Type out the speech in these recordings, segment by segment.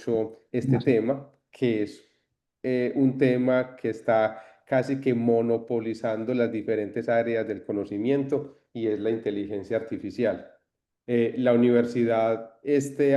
mucho este tema, que es un tema que está casi que monopolizando las diferentes áreas del conocimiento y es la inteligencia artificial. La universidad este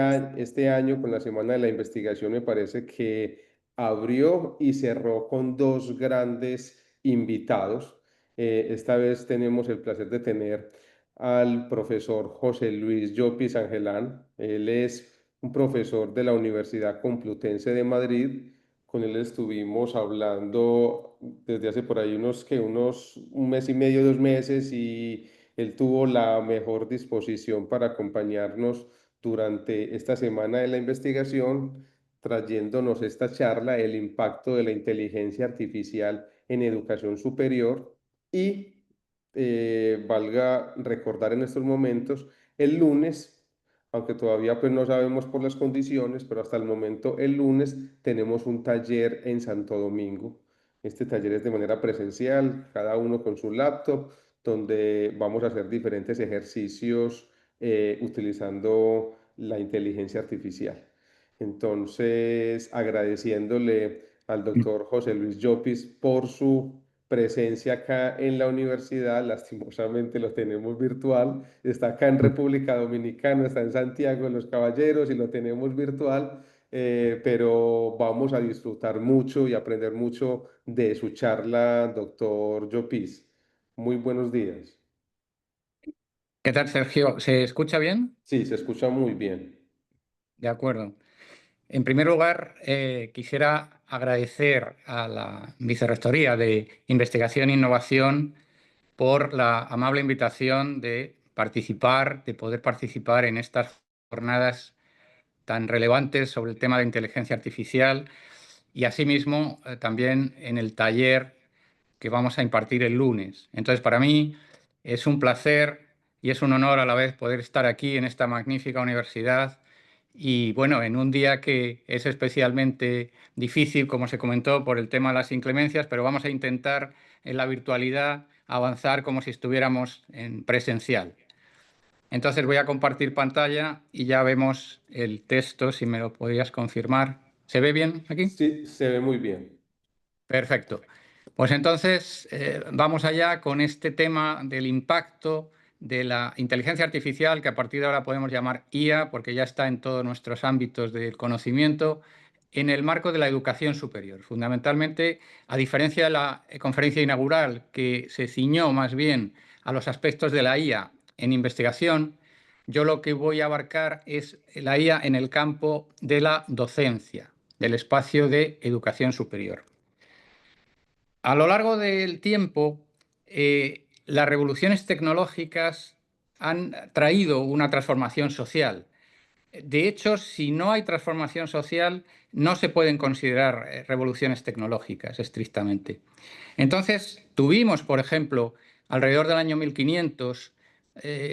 año con la Semana de la Investigación me parece que abrió y cerró con dos grandes invitados. Esta vez tenemos el placer de tener al profesor José Luis Llopis Angelán. Él es un profesor de la Universidad Complutense de Madrid. Con él estuvimos hablando desde hace por ahí unos un mes y medio, 2 meses, y él tuvo la mejor disposición para acompañarnos durante esta semana de la investigación, trayéndonos esta charla, el impacto de la inteligencia artificial en educación superior y valga recordar en estos momentos, el lunes, aunque todavía pues no sabemos por las condiciones, pero hasta el momento el lunes tenemos un taller en Santo Domingo. Este taller es de manera presencial, cada uno con su laptop, donde vamos a hacer diferentes ejercicios utilizando la inteligencia artificial. Entonces, agradeciéndole al doctor José Luis Llopis por su presencia acá en la universidad. Lastimosamente lo tenemos virtual, está acá en República Dominicana, está en Santiago de los Caballeros y lo tenemos virtual, pero vamos a disfrutar mucho y aprender mucho de su charla, doctor Llopis. Muy buenos días. ¿Qué tal, Sergio? ¿Se escucha bien? Sí, se escucha muy bien. De acuerdo. En primer lugar, quisiera agradecer a la Vicerrectoría de Investigación e Innovación por la amable invitación de poder participar en estas jornadas tan relevantes sobre el tema de inteligencia artificial y asimismo también en el taller que vamos a impartir el lunes. Entonces, para mí es un placer y es un honor a la vez poder estar aquí en esta magnífica universidad y, bueno, en un día que es especialmente difícil, como se comentó, por el tema de las inclemencias, pero vamos a intentar en la virtualidad avanzar como si estuviéramos en presencial. Entonces voy a compartir pantalla y ya vemos el texto, si me lo podrías confirmar. ¿Se ve bien aquí? Sí, se ve muy bien. Perfecto. Pues entonces vamos allá con este tema del impacto de la inteligencia artificial, que a partir de ahora podemos llamar IA, porque ya está en todos nuestros ámbitos del conocimiento, en el marco de la educación superior. Fundamentalmente, a diferencia de la conferencia inaugural, que se ciñó más bien a los aspectos de la IA en investigación, yo lo que voy a abarcar es la IA en el campo de la docencia, del espacio de educación superior. A lo largo del tiempo, las revoluciones tecnológicas han traído una transformación social. De hecho, si no hay transformación social, no se pueden considerar revoluciones tecnológicas estrictamente. Entonces, tuvimos, por ejemplo, alrededor del año 1500,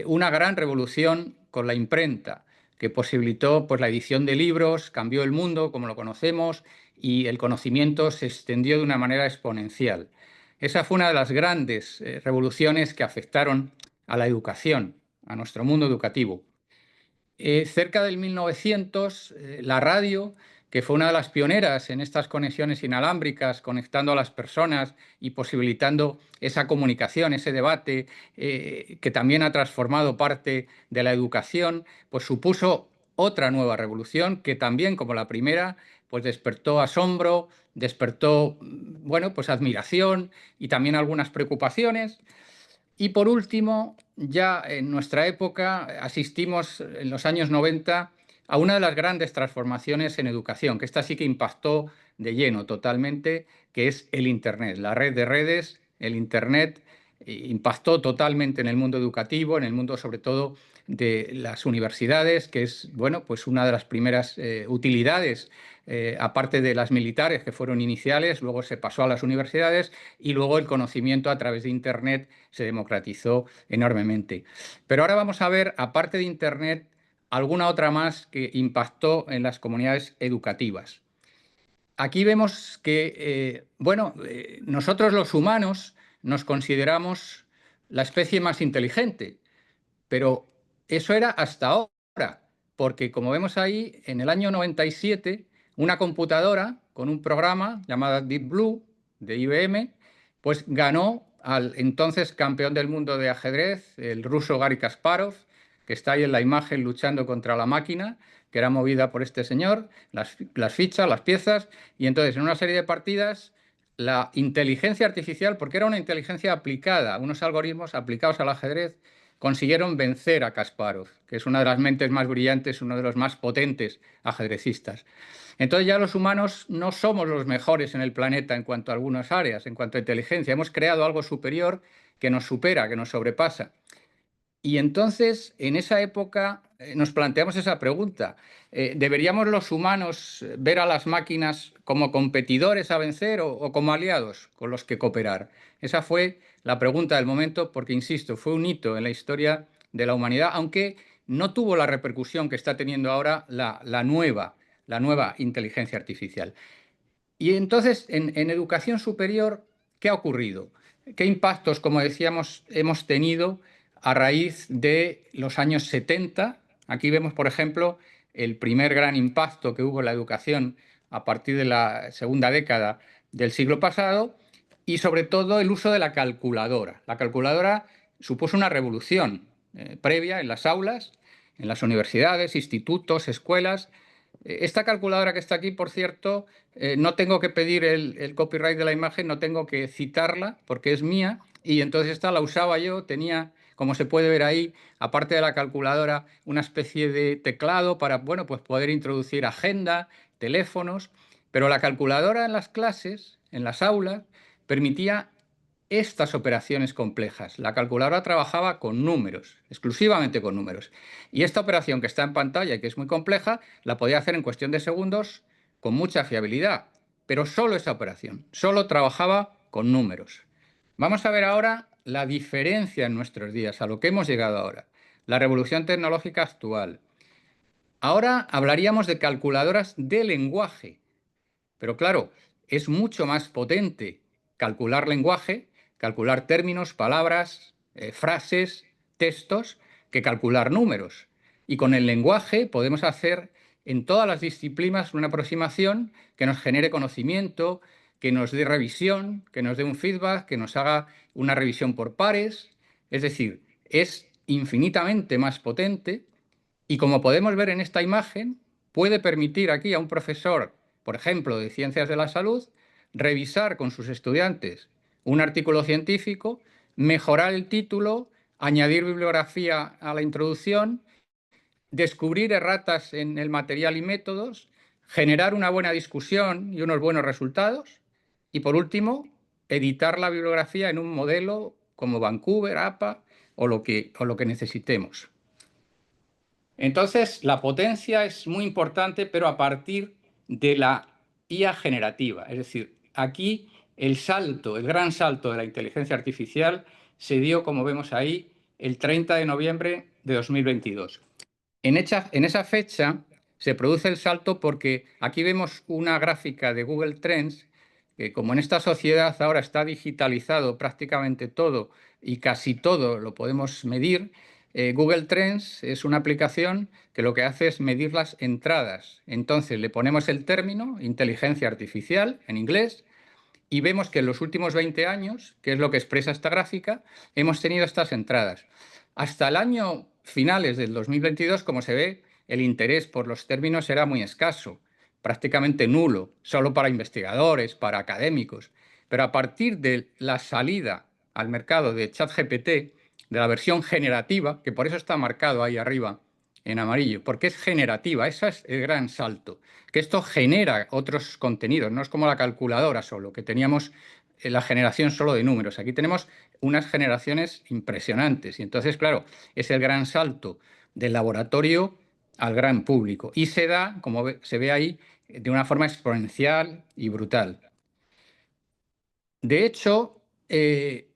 una gran revolución con la imprenta, que posibilitó pues, la edición de libros, cambió el mundo como lo conocemos y el conocimiento se extendió de una manera exponencial. Esa fue una de las grandes revoluciones que afectaron a la educación, a nuestro mundo educativo. Cerca del 1900, la radio, que fue una de las pioneras en estas conexiones inalámbricas, conectando a las personas y posibilitando esa comunicación, ese debate, que también ha transformado parte de la educación, pues supuso otra nueva revolución que también, como la primera, pues despertó asombro, despertó, bueno, pues admiración y también algunas preocupaciones. Y por último, ya en nuestra época asistimos en los años 90 a una de las grandes transformaciones en educación, que esta sí que impactó de lleno totalmente, que es el Internet. La red de redes, el Internet, impactó totalmente en el mundo educativo, en el mundo sobre todo de las universidades, que es, bueno, pues una de las primeras utilidades, aparte de las militares que fueron iniciales, luego se pasó a las universidades y luego el conocimiento a través de Internet se democratizó enormemente. Pero ahora vamos a ver, aparte de Internet, alguna otra más que impactó en las comunidades educativas. Aquí vemos que, nosotros los humanos nos consideramos la especie más inteligente, pero eso era hasta ahora. porque como vemos ahí, en el año 97, una computadora con un programa llamado Deep Blue de IBM, pues ganó al entonces campeón del mundo de ajedrez, el ruso Garry Kasparov, que está ahí en la imagen luchando contra la máquina, que era movida por este señor, las fichas, las piezas, y entonces en una serie de partidas la inteligencia artificial, porque era una inteligencia aplicada, unos algoritmos aplicados al ajedrez, consiguieron vencer a Kasparov, que es una de las mentes más brillantes, uno de los más potentes ajedrecistas. Entonces ya los humanos no somos los mejores en el planeta en cuanto a algunas áreas, en cuanto a inteligencia. Hemos creado algo superior que nos supera, que nos sobrepasa. Y entonces, en esa época, nos planteamos esa pregunta. ¿Deberíamos los humanos ver a las máquinas como competidores a vencer o como aliados con los que cooperar? Esa fue la pregunta del momento porque, insisto, fue un hito en la historia de la humanidad, aunque no tuvo la repercusión que está teniendo ahora la nueva inteligencia artificial. Y entonces, en educación superior, ¿qué ha ocurrido? ¿Qué impactos, como decíamos, hemos tenido a raíz de los años 70? Aquí vemos, por ejemplo, el primer gran impacto que hubo en la educación a partir de la segunda década del siglo pasado y, sobre todo, el uso de la calculadora. La calculadora supuso una revolución previa en las aulas, en las universidades, institutos, escuelas. Esta calculadora que está aquí, por cierto, no tengo que pedir el copyright de la imagen, no tengo que citarla porque es mía y entonces esta la usaba yo, tenía, como se puede ver ahí, aparte de la calculadora, una especie de teclado para, bueno, pues poder introducir agenda, teléfonos, pero la calculadora en las clases, en las aulas, permitía estas operaciones complejas. La calculadora trabajaba con números, exclusivamente con números. Y esta operación que está en pantalla y que es muy compleja, la podía hacer en cuestión de segundos con mucha fiabilidad. Pero solo esa operación, solo trabajaba con números. Vamos a ver ahora la diferencia en nuestros días, a lo que hemos llegado ahora. La revolución tecnológica actual. Ahora hablaríamos de calculadoras de lenguaje. Pero claro, es mucho más potente calcular lenguaje, calcular términos, palabras, frases, textos, que calcular números. Y con el lenguaje podemos hacer en todas las disciplinas una aproximación que nos genere conocimiento, que nos dé revisión, que nos dé un feedback, que nos haga una revisión por pares. Es decir, es infinitamente más potente y como podemos ver en esta imagen, puede permitir aquí a un profesor, por ejemplo, de Ciencias de la Salud, revisar con sus estudiantes un artículo científico, mejorar el título, añadir bibliografía a la introducción, descubrir erratas en el material y métodos, generar una buena discusión y unos buenos resultados y, por último, editar la bibliografía en un modelo como Vancouver, APA o lo que necesitemos. Entonces, la potencia es muy importante, pero a partir de la IA generativa. Es decir, aquí el salto, el gran salto de la inteligencia artificial se dio, como vemos ahí, el 30 de noviembre de 2022. En esa fecha se produce el salto porque aquí vemos una gráfica de Google Trends, que como en esta sociedad ahora está digitalizado prácticamente todo y casi todo lo podemos medir. Google Trends es una aplicación que lo que hace es medir las entradas. Entonces le ponemos el término inteligencia artificial en inglés y vemos que en los últimos 20 años, que es lo que expresa esta gráfica, hemos tenido estas entradas. Hasta el año finales del 2022, como se ve, el interés por los términos era muy escaso, prácticamente nulo, solo para investigadores, para académicos. Pero a partir de la salida al mercado de ChatGPT, de la versión generativa, que por eso está marcado ahí arriba en amarillo, porque es generativa, ese es el gran salto, que esto genera otros contenidos, no es como la calculadora solo, que teníamos la generación solo de números, aquí tenemos unas generaciones impresionantes y entonces, claro, es el gran salto del laboratorio al gran público y se da, como se ve ahí, de una forma exponencial y brutal. De hecho, este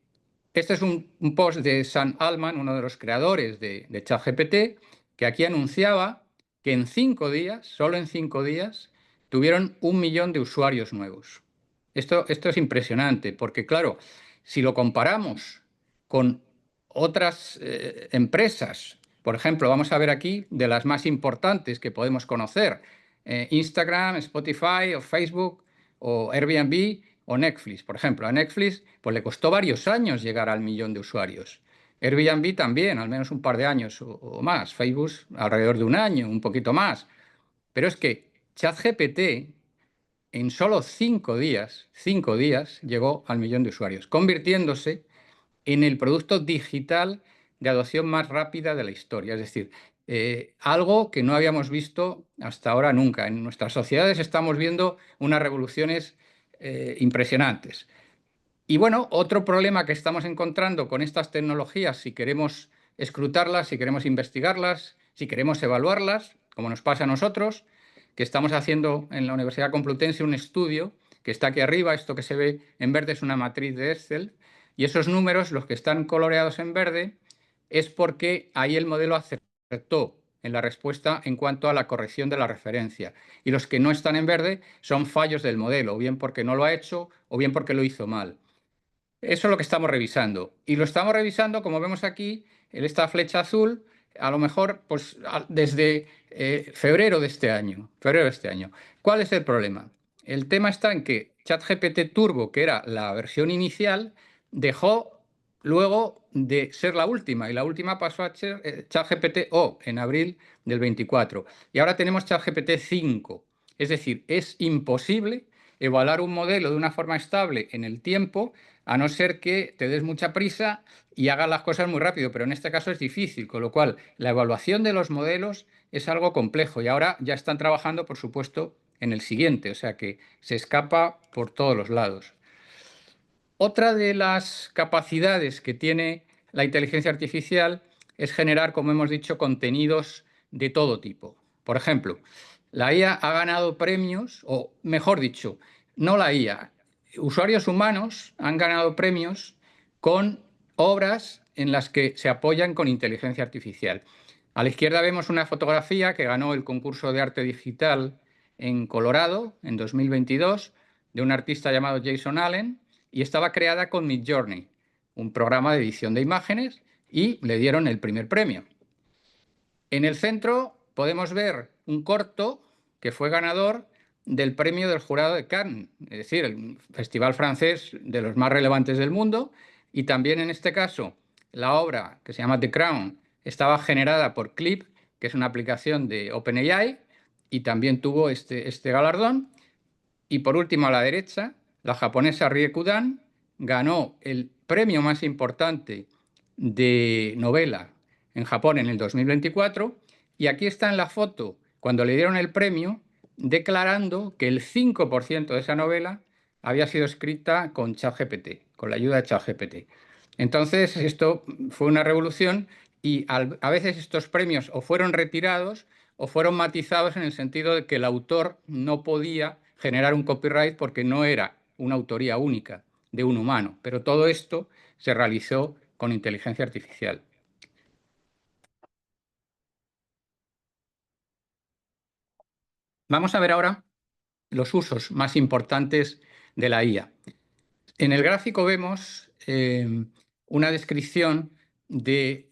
es un post de Sam Altman, uno de los creadores de ChatGPT, que aquí anunciaba que en 5 días, solo en 5 días, tuvieron 1 millón de usuarios nuevos. Esto es impresionante, porque claro, si lo comparamos con otras empresas Por ejemplo, vamos a ver aquí de las más importantes que podemos conocer. Instagram, Spotify o Facebook o Airbnb o Netflix. Por ejemplo, a Netflix pues, le costó varios años llegar al 1 millón de usuarios. Airbnb también, al menos un par de años o más. Facebook alrededor de un año, un poquito más. Pero es que ChatGPT en solo 5 días llegó al 1 millón de usuarios, convirtiéndose en el producto digital de adopción más rápida de la historia. Es decir, algo que no habíamos visto hasta ahora nunca. En nuestras sociedades estamos viendo unas revoluciones impresionantes. Y bueno, otro problema que estamos encontrando con estas tecnologías, si queremos escrutarlas, si queremos investigarlas, si queremos evaluarlas, como nos pasa a nosotros, que estamos haciendo en la Universidad Complutense un estudio que está aquí arriba, esto que se ve en verde es una matriz de Excel, y esos números, los que están coloreados en verde, es porque ahí el modelo acertó en la respuesta en cuanto a la corrección de la referencia. Y los que no están en verde son fallos del modelo, o bien porque no lo ha hecho, o bien porque lo hizo mal. Eso es lo que estamos revisando. Y lo estamos revisando, como vemos aquí, en esta flecha azul, a lo mejor pues, desde febrero de este año. ¿Cuál es el problema? El tema está en que ChatGPT Turbo, que era la versión inicial, dejó luego de ser la última. Y la última pasó a ser ChatGPT O en abril del 24. Y ahora tenemos ChatGPT 5. Es decir, es imposible evaluar un modelo de una forma estable en el tiempo, a no ser que te des mucha prisa y hagas las cosas muy rápido, pero en este caso es difícil, con lo cual la evaluación de los modelos es algo complejo y ahora ya están trabajando, por supuesto, en el siguiente, o sea que se escapa por todos los lados. Otra de las capacidades que tiene la inteligencia artificial es generar, como hemos dicho, contenidos de todo tipo. Por ejemplo, la IA ha ganado premios, o mejor dicho, no la IA, usuarios humanos han ganado premios con obras en las que se apoyan con inteligencia artificial. A la izquierda vemos una fotografía que ganó el concurso de arte digital en Colorado en 2022 de un artista llamado Jason Allen y estaba creada con Midjourney, un programa de edición de imágenes, y le dieron el primer premio. En el centro podemos ver un corto que fue ganador del premio del jurado de Cannes, es decir, el festival francés de los más relevantes del mundo, y también en este caso la obra que se llama The Crown estaba generada por Clip, que es una aplicación de OpenAI, y también tuvo este galardón. Y por último, a la derecha, la japonesa Rie Kudan ganó el premio más importante de novela en Japón en el 2024, y aquí está en la foto cuando le dieron el premio declarando que el 5% de esa novela había sido escrita con ChatGPT, con la ayuda de ChatGPT. Entonces, esto fue una revolución y a veces estos premios o fueron retirados o fueron matizados en el sentido de que el autor no podía generar un copyright porque no era una autoría única de un humano. Pero todo esto se realizó con inteligencia artificial. Vamos a ver ahora los usos más importantes de la IA. En el gráfico vemos una descripción de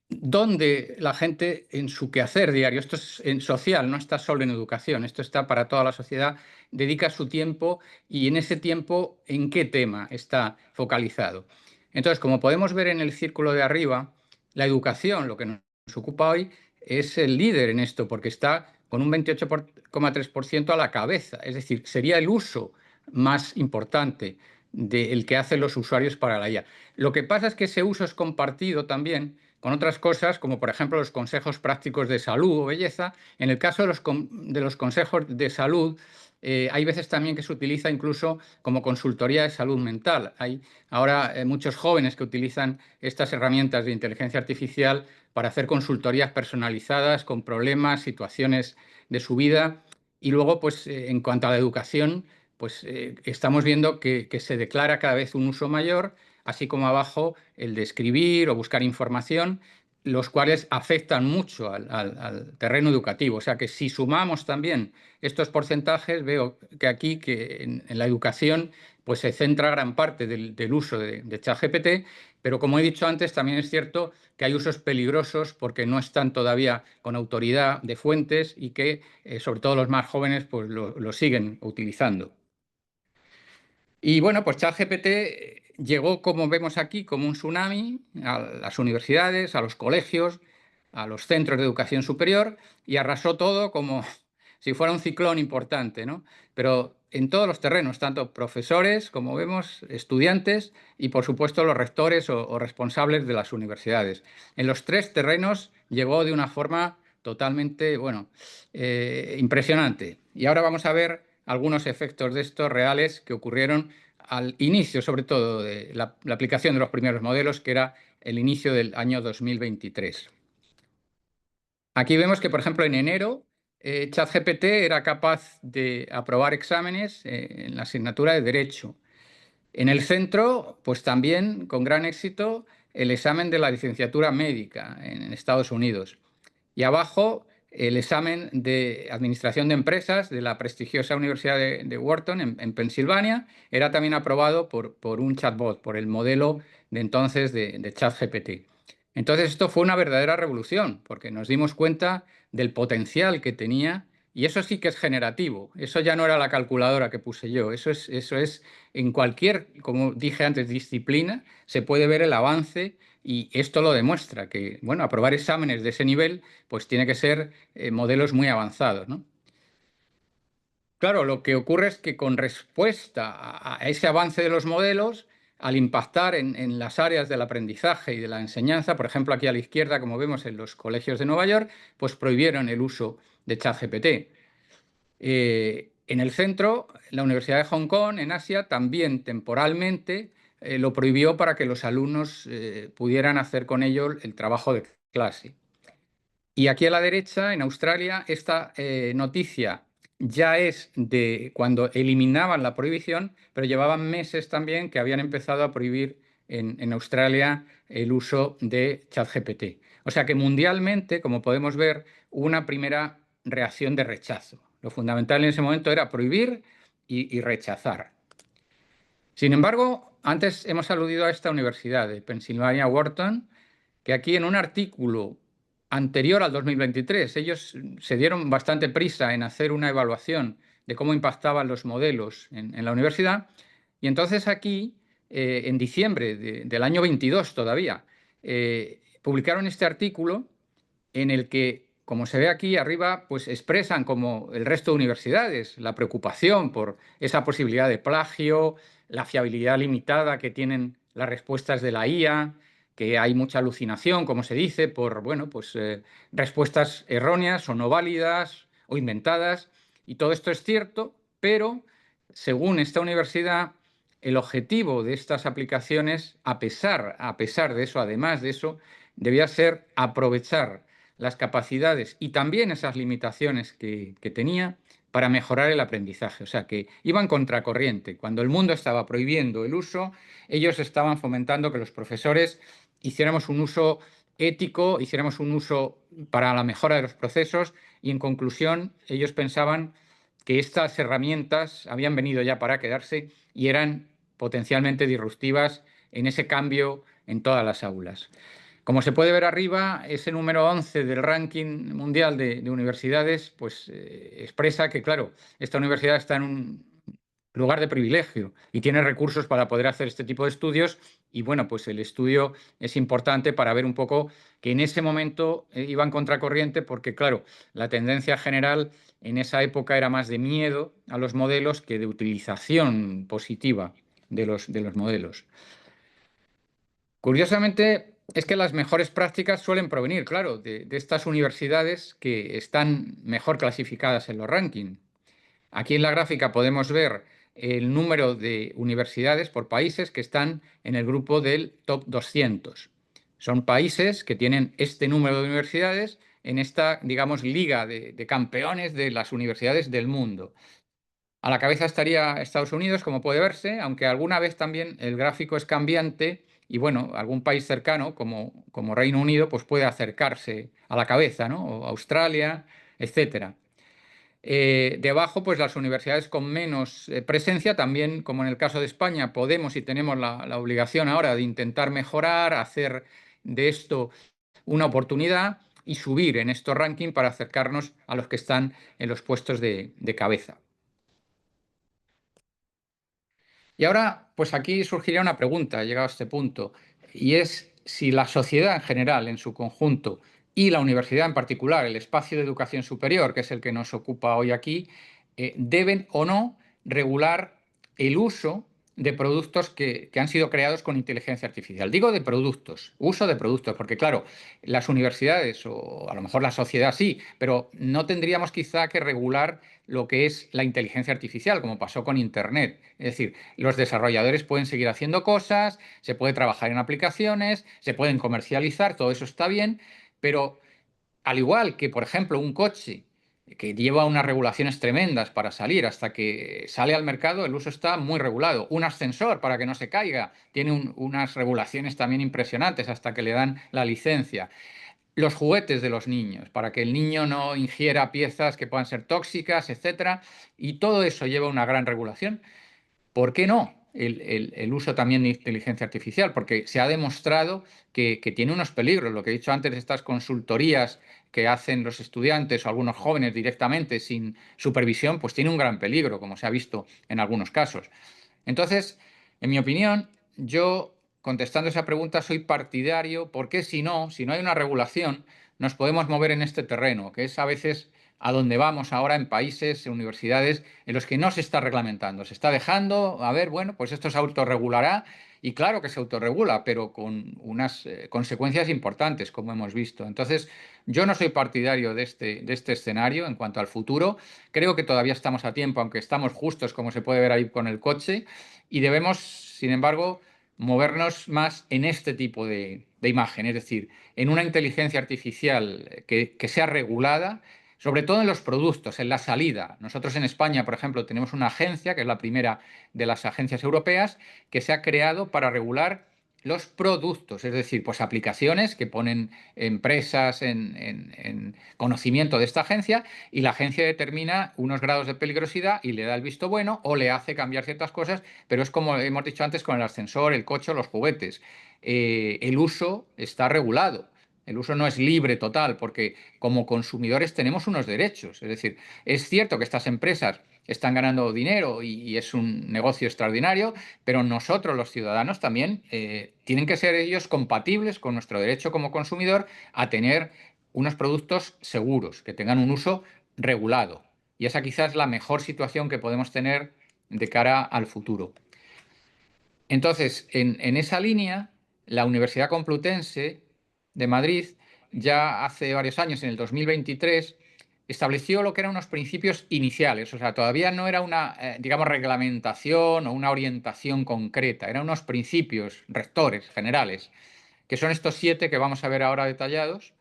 dónde la gente en su quehacer diario, esto es en social, no está solo en educación, esto está para toda la sociedad, dedica su tiempo y en ese tiempo en qué tema está focalizado. Entonces, como podemos ver en el círculo de arriba, la educación, lo que nos ocupa hoy, es el líder en esto porque está con un 28,3% a la cabeza, es decir, sería el uso más importante del que hacen los usuarios para la IA. Lo que pasa es que ese uso es compartido también con otras cosas, como por ejemplo los consejos prácticos de salud o belleza. En el caso de los consejos de salud, hay veces también que se utiliza incluso como consultoría de salud mental. Hay ahora muchos jóvenes que utilizan estas herramientas de inteligencia artificial para hacer consultorías personalizadas con problemas, situaciones de su vida. Y luego, pues en cuanto a la educación, pues estamos viendo que se declara cada vez un uso mayor, así como abajo el de escribir o buscar información, los cuales afectan mucho al terreno educativo. O sea que si sumamos también estos porcentajes, veo que aquí que en la educación pues se centra gran parte del uso de ChatGPT, pero como he dicho antes, también es cierto que hay usos peligrosos porque no están todavía con autoridad de fuentes y que, sobre todo los más jóvenes, pues lo siguen utilizando. Y bueno, pues ChatGPT llegó, como vemos aquí, como un tsunami a las universidades, a los colegios, a los centros de educación superior y arrasó todo como si fuera un ciclón importante, ¿no? Pero en todos los terrenos, tanto profesores, como vemos, estudiantes y, por supuesto, los rectores o responsables de las universidades. En los tres terrenos llegó de una forma totalmente, bueno, impresionante. Y ahora vamos a ver algunos efectos de estos reales que ocurrieron al inicio, sobre todo, de la aplicación de los primeros modelos, que era el inicio del año 2023. Aquí vemos que, por ejemplo, en enero, ChatGPT era capaz de aprobar exámenes en la asignatura de Derecho. En el centro, pues también, con gran éxito, el examen de la licenciatura médica en Estados Unidos. Y abajo, el examen de Administración de Empresas de la prestigiosa Universidad de Wharton, en Pensilvania, era también aprobado por un chatbot, por el modelo de entonces de ChatGPT. Entonces, esto fue una verdadera revolución, porque nos dimos cuenta del potencial que tenía, y eso sí que es generativo. Eso ya no era la calculadora que puse yo, eso es en cualquier, como dije antes, disciplina, se puede ver el avance. Y esto lo demuestra, que bueno, aprobar exámenes de ese nivel pues tiene que ser modelos muy avanzados, ¿no? Claro, lo que ocurre es que con respuesta a ese avance de los modelos, al impactar en las áreas del aprendizaje y de la enseñanza, por ejemplo, aquí a la izquierda, como vemos en los colegios de Nueva York, pues prohibieron el uso de ChatGPT. En el centro, la Universidad de Hong Kong, en Asia, también temporalmente lo prohibió para que los alumnos pudieran hacer con ello el trabajo de clase. Y aquí a la derecha, en Australia, esta noticia ya es de cuando eliminaban la prohibición, pero llevaban meses también que habían empezado a prohibir en Australia el uso de ChatGPT. O sea que mundialmente, como podemos ver, hubo una primera reacción de rechazo. Lo fundamental en ese momento era prohibir y rechazar. Sin embargo, antes hemos aludido a esta universidad de Pennsylvania Wharton, que aquí en un artículo anterior al 2023, ellos se dieron bastante prisa en hacer una evaluación de cómo impactaban los modelos en la universidad, y entonces aquí, en diciembre del año 22 todavía, publicaron este artículo en el que, como se ve aquí arriba, pues expresan, como el resto de universidades, la preocupación por esa posibilidad de plagio, la fiabilidad limitada que tienen las respuestas de la IA, que hay mucha alucinación, como se dice, por bueno, pues, respuestas erróneas o no válidas o inventadas. Y todo esto es cierto, pero según esta universidad, el objetivo de estas aplicaciones, a pesar de eso, además de eso, debía ser aprovechar las capacidades y también esas limitaciones que tenía para mejorar el aprendizaje. O sea, que iban contracorriente. Cuando el mundo estaba prohibiendo el uso, ellos estaban fomentando que los profesores hiciéramos un uso ético, hiciéramos un uso para la mejora de los procesos y, en conclusión, ellos pensaban que estas herramientas habían venido ya para quedarse y eran potencialmente disruptivas en ese cambio en todas las aulas. Como se puede ver arriba, ese número 11 del ranking mundial de universidades pues, expresa que, claro, esta universidad está en un lugar de privilegio y tiene recursos para poder hacer este tipo de estudios. Y bueno, pues el estudio es importante para ver un poco que en ese momento iba en contracorriente porque, claro, la tendencia general en esa época era más de miedo a los modelos que de utilización positiva de los modelos. Curiosamente, es que las mejores prácticas suelen provenir, claro, de estas universidades que están mejor clasificadas en los rankings. Aquí en la gráfica podemos ver el número de universidades por países que están en el grupo del top 200. Son países que tienen este número de universidades en esta, digamos, liga de campeones de las universidades del mundo. A la cabeza estaría Estados Unidos, como puede verse, aunque alguna vez también el gráfico es cambiante y bueno, algún país cercano como Reino Unido pues puede acercarse a la cabeza, ¿no? O Australia, etcétera. Debajo, pues las universidades con menos presencia, también como en el caso de España, podemos y tenemos la obligación ahora de intentar mejorar, hacer de esto una oportunidad y subir en estos rankings para acercarnos a los que están en los puestos de cabeza. Y ahora, pues aquí surgiría una pregunta, llegado a este punto, y es si la sociedad en general, en su conjunto, y la universidad en particular, el espacio de educación superior, que es el que nos ocupa hoy aquí, deben o no regular el uso de productos que han sido creados con inteligencia artificial. Digo de productos, uso de productos, porque claro, las universidades o a lo mejor la sociedad sí, pero no tendríamos quizá que regular lo que es la inteligencia artificial, como pasó con Internet. Es decir, los desarrolladores pueden seguir haciendo cosas, se puede trabajar en aplicaciones, se pueden comercializar, todo eso está bien, pero al igual que, por ejemplo, un coche que lleva unas regulaciones tremendas para salir hasta que sale al mercado, el uso está muy regulado. Un ascensor para que no se caiga tiene unas regulaciones también impresionantes hasta que le dan la licencia. Los juguetes de los niños, para que el niño no ingiera piezas que puedan ser tóxicas, etcétera, y todo eso lleva una gran regulación. ¿Por qué no el uso también de inteligencia artificial? Porque se ha demostrado que tiene unos peligros. Lo que he dicho antes, estas consultorías que hacen los estudiantes o algunos jóvenes directamente sin supervisión, pues tiene un gran peligro, como se ha visto en algunos casos. Entonces, en mi opinión, yo, contestando esa pregunta, soy partidario, porque si no hay una regulación, nos podemos mover en este terreno, que es a veces a donde vamos ahora en países, en universidades, en los que no se está reglamentando. Se está dejando, a ver, bueno, pues esto se autorregulará, y claro que se autorregula, pero con unas consecuencias importantes, como hemos visto. Entonces, yo no soy partidario de este escenario en cuanto al futuro. Creo que todavía estamos a tiempo, aunque estamos justos, como se puede ver ahí con el coche, y debemos, sin embargo, movernos más en este tipo de imagen, es decir, en una inteligencia artificial que sea regulada, sobre todo en los productos, en la salida. Nosotros en España, por ejemplo, tenemos una agencia, que es la primera de las agencias europeas, que se ha creado para regular los productos, es decir, pues aplicaciones que ponen empresas en conocimiento de esta agencia, y la agencia determina unos grados de peligrosidad y le da el visto bueno o le hace cambiar ciertas cosas, pero es como hemos dicho antes con el ascensor, el coche o los juguetes. El uso está regulado. El uso no es libre total porque como consumidores tenemos unos derechos. Es decir, es cierto que estas empresas están ganando dinero y es un negocio extraordinario, pero nosotros los ciudadanos también tienen que ser ellos compatibles con nuestro derecho como consumidor a tener unos productos seguros, que tengan un uso regulado. Y esa quizás es la mejor situación que podemos tener de cara al futuro. Entonces, en esa línea, la Universidad Complutense de Madrid, ya hace varios años, en el 2023, estableció lo que eran unos principios iniciales. O sea, todavía no era una, digamos, reglamentación o una orientación concreta, eran unos principios rectores generales, que son estos 7 que vamos a ver ahora detallados.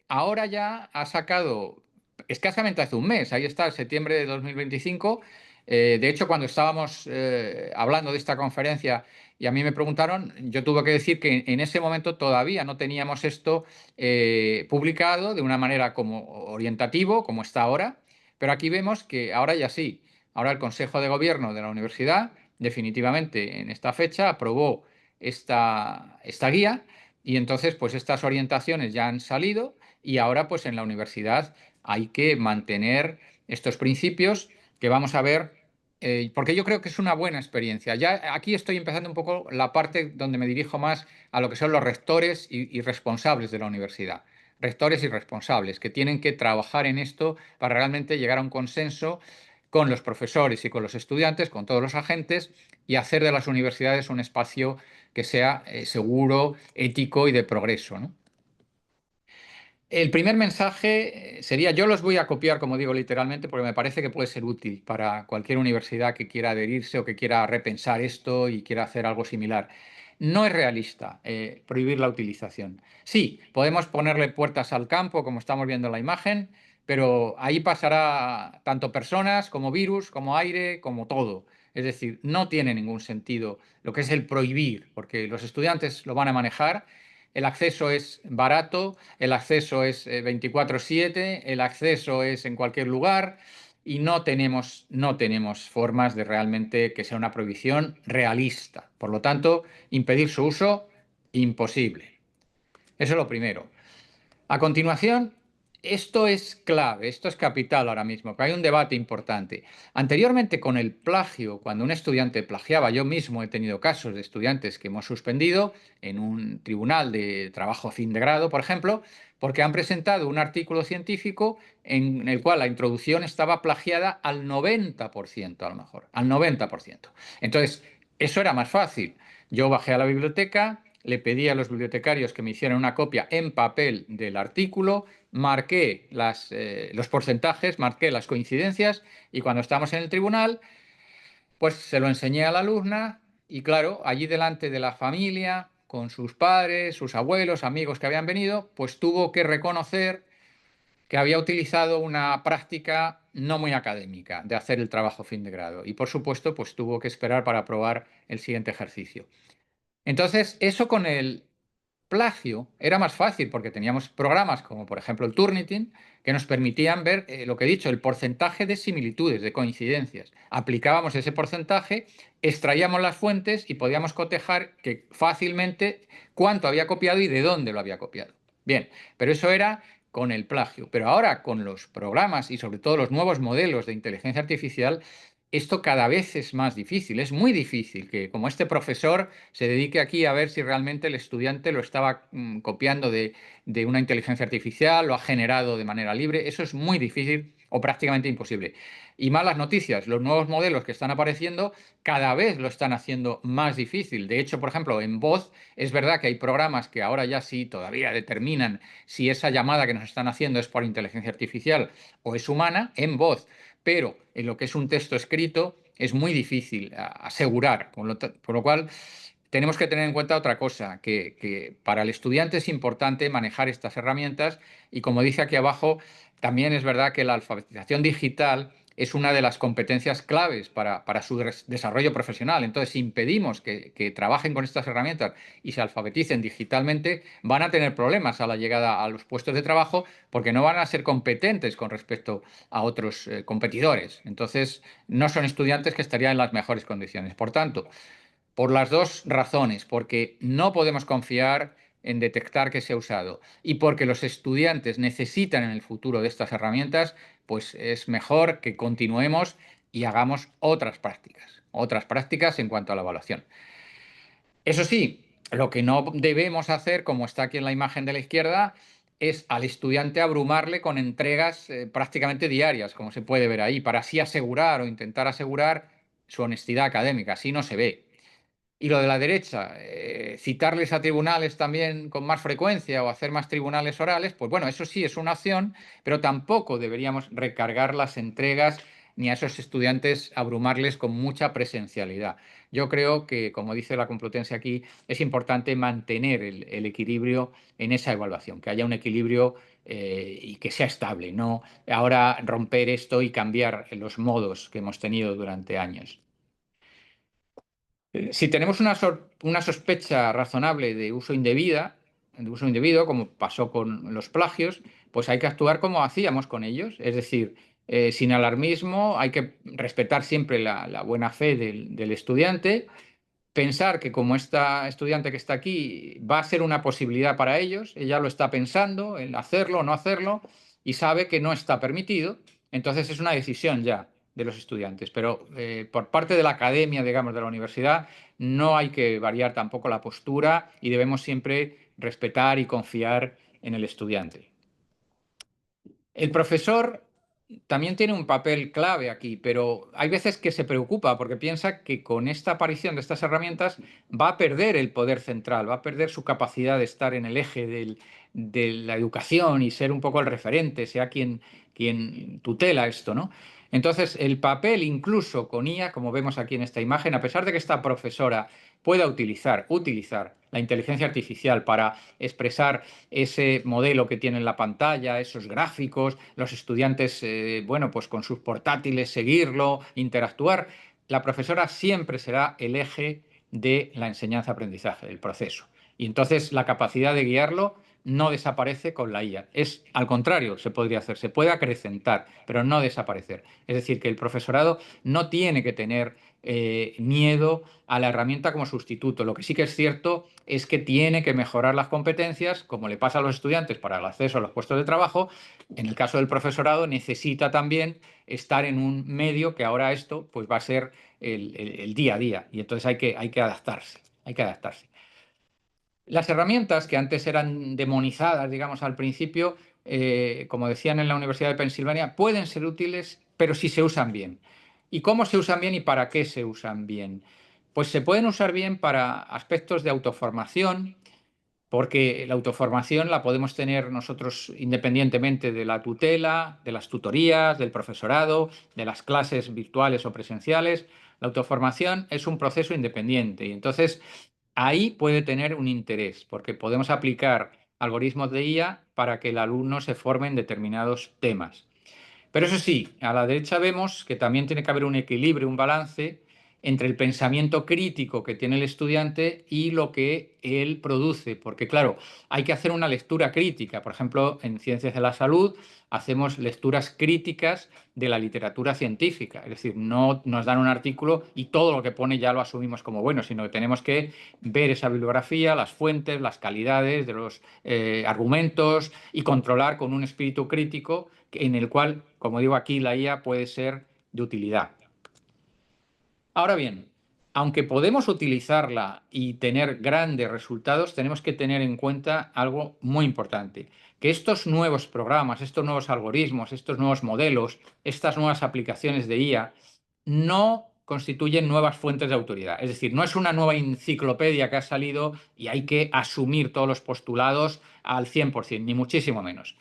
Ahora ya ha sacado, escasamente hace un mes, ahí está, septiembre de 2025. De hecho, cuando estábamos hablando de esta conferencia y a mí me preguntaron, yo tuve que decir que en ese momento todavía no teníamos esto publicado de una manera como orientativo, como está ahora, pero aquí vemos que ahora ya sí. Ahora el Consejo de Gobierno de la Universidad definitivamente en esta fecha aprobó esta guía, y entonces pues estas orientaciones ya han salido y ahora pues en la universidad hay que mantener estos principios que vamos a ver, porque yo creo que es una buena experiencia. Ya aquí estoy empezando un poco la parte donde me dirijo más a lo que son los rectores y responsables de la universidad. Rectores y responsables que tienen que trabajar en esto para realmente llegar a un consenso con los profesores y con los estudiantes, con todos los agentes, y hacer de las universidades un espacio que sea seguro, ético y de progreso, ¿no? El primer mensaje sería, yo los voy a copiar, como digo literalmente, porque me parece que puede ser útil para cualquier universidad que quiera adherirse o que quiera repensar esto y quiera hacer algo similar. No es realista prohibir la utilización. Sí, podemos ponerle puertas al campo, como estamos viendo en la imagen, pero ahí pasará tanto personas como virus, como aire, como todo. Es decir, no tiene ningún sentido lo que es el prohibir, porque los estudiantes lo van a manejar, el acceso es barato, el acceso es 24/7, el acceso es en cualquier lugar y no tenemos formas de realmente que sea una prohibición realista. Por lo tanto, impedir su uso, imposible. Eso es lo primero. A continuación, esto es clave, esto es capital ahora mismo, que hay un debate importante. Anteriormente con el plagio, cuando un estudiante plagiaba, yo mismo he tenido casos de estudiantes que hemos suspendido en un tribunal de trabajo fin de grado, por ejemplo, porque han presentado un artículo científico en el cual la introducción estaba plagiada al 90%, a lo mejor, al 90%. Entonces, eso era más fácil. Yo bajé a la biblioteca, le pedí a los bibliotecarios que me hicieran una copia en papel del artículo, marqué los porcentajes, marqué las coincidencias y cuando estamos en el tribunal, pues se lo enseñé a la alumna y claro, allí delante de la familia, con sus padres, sus abuelos, amigos que habían venido, pues tuvo que reconocer que había utilizado una práctica no muy académica de hacer el trabajo fin de grado y por supuesto, pues tuvo que esperar para aprobar el siguiente ejercicio. Entonces, eso con el plagio era más fácil porque teníamos programas como por ejemplo el Turnitin que nos permitían ver lo que he dicho, el porcentaje de similitudes, de coincidencias. Aplicábamos ese porcentaje, extraíamos las fuentes y podíamos cotejar que fácilmente cuánto había copiado y de dónde lo había copiado. Bien, pero eso era con el plagio. Pero ahora con los programas y sobre todo los nuevos modelos de inteligencia artificial, esto cada vez es más difícil. Es muy difícil que como este profesor se dedique aquí a ver si realmente el estudiante lo estaba copiando de una inteligencia artificial, lo ha generado de manera libre. Eso es muy difícil o prácticamente imposible. Y malas noticias, los nuevos modelos que están apareciendo cada vez lo están haciendo más difícil. De hecho, por ejemplo, en voz es verdad que hay programas que ahora ya sí todavía determinan si esa llamada que nos están haciendo es por inteligencia artificial o es humana en voz, pero en lo que es un texto escrito es muy difícil asegurar, por lo cual tenemos que tener en cuenta otra cosa, que para el estudiante es importante manejar estas herramientas y como dice aquí abajo, también es verdad que la alfabetización digital es una de las competencias claves para su desarrollo profesional. Entonces, si impedimos que trabajen con estas herramientas y se alfabeticen digitalmente, van a tener problemas a la llegada a los puestos de trabajo porque no van a ser competentes con respecto a otros competidores. Entonces, no son estudiantes que estarían en las mejores condiciones. Por tanto, por las dos razones, porque no podemos confiar en detectar que se ha usado y porque los estudiantes necesitan en el futuro de estas herramientas, pues es mejor que continuemos y hagamos otras prácticas en cuanto a la evaluación. Eso sí, lo que no debemos hacer, como está aquí en la imagen de la izquierda, es al estudiante abrumarle con entregas prácticamente diarias, como se puede ver ahí, para así asegurar o intentar asegurar su honestidad académica. Así no se ve. Y lo de la derecha, citarles a tribunales también con más frecuencia o hacer más tribunales orales, pues bueno, eso sí es una opción, pero tampoco deberíamos recargar las entregas ni a esos estudiantes abrumarles con mucha presencialidad. Yo creo que, como dice la Complutense aquí, es importante mantener el equilibrio en esa evaluación, que haya un equilibrio y que sea estable, no ahora romper esto y cambiar los modos que hemos tenido durante años. Si tenemos una sospecha razonable de uso indebido, como pasó con los plagios, pues hay que actuar como hacíamos con ellos, es decir, sin alarmismo, hay que respetar siempre la buena fe del estudiante, pensar que como esta estudiante que está aquí va a ser una posibilidad para ellos, ella lo está pensando, en hacerlo o no hacerlo, y sabe que no está permitido, entonces es una decisión ya de los estudiantes. Pero por parte de la academia, digamos, de la universidad, no hay que variar tampoco la postura y debemos siempre respetar y confiar en el estudiante. El profesor también tiene un papel clave aquí, pero hay veces que se preocupa porque piensa que con esta aparición de estas herramientas va a perder el poder central, va a perder su capacidad de estar en el eje de la educación y ser un poco el referente, sea quien tutela esto, ¿no? Entonces, el papel incluso con IA, como vemos aquí en esta imagen, a pesar de que esta profesora pueda utilizar la inteligencia artificial para expresar ese modelo que tiene en la pantalla, esos gráficos, los estudiantes, bueno, pues con sus portátiles seguirlo, interactuar. la profesora siempre será el eje de la enseñanza-aprendizaje, del proceso. Y entonces la capacidad de guiarlo no desaparece con la IA. Es al contrario, se podría hacer, se puede acrecentar, pero no desaparecer. Es decir, que el profesorado no tiene que tener miedo a la herramienta como sustituto. Lo que sí que es cierto es que tiene que mejorar las competencias, como le pasa a los estudiantes para el acceso a los puestos de trabajo. En el caso del profesorado necesita también estar en un medio que ahora esto pues va a ser el día a día, y entonces hay que adaptarse, hay que adaptarse. Las herramientas que antes eran demonizadas, digamos, al principio, como decían en la Universidad de Pensilvania, pueden ser útiles, pero si se usan bien. ¿Y cómo se usan bien y para qué se usan bien? Pues se pueden usar bien para aspectos de autoformación, porque la autoformación la podemos tener nosotros independientemente de la tutela, de las tutorías, del profesorado, de las clases virtuales o presenciales. La autoformación es un proceso independiente y entonces ahí puede tener un interés, porque podemos aplicar algoritmos de IA para que el alumno se forme en determinados temas. Pero eso sí, a la derecha vemos que también tiene que haber un equilibrio, un balance entre el pensamiento crítico que tiene el estudiante y lo que él produce. Porque claro, hay que hacer una lectura crítica. Por ejemplo, en Ciencias de la Salud hacemos lecturas críticas de la literatura científica. Es decir, no nos dan un artículo y todo lo que pone ya lo asumimos como bueno, sino que tenemos que ver esa bibliografía, las fuentes, las calidades de los argumentos y controlar con un espíritu crítico en el cual, como digo aquí, la IA puede ser de utilidad. Ahora bien, aunque podemos utilizarla y tener grandes resultados, tenemos que tener en cuenta algo muy importante, que estos nuevos programas, estos nuevos algoritmos, estos nuevos modelos, estas nuevas aplicaciones de IA, no constituyen nuevas fuentes de autoridad. Es decir, no es una nueva enciclopedia que ha salido y hay que asumir todos los postulados al 100%, ni muchísimo menos.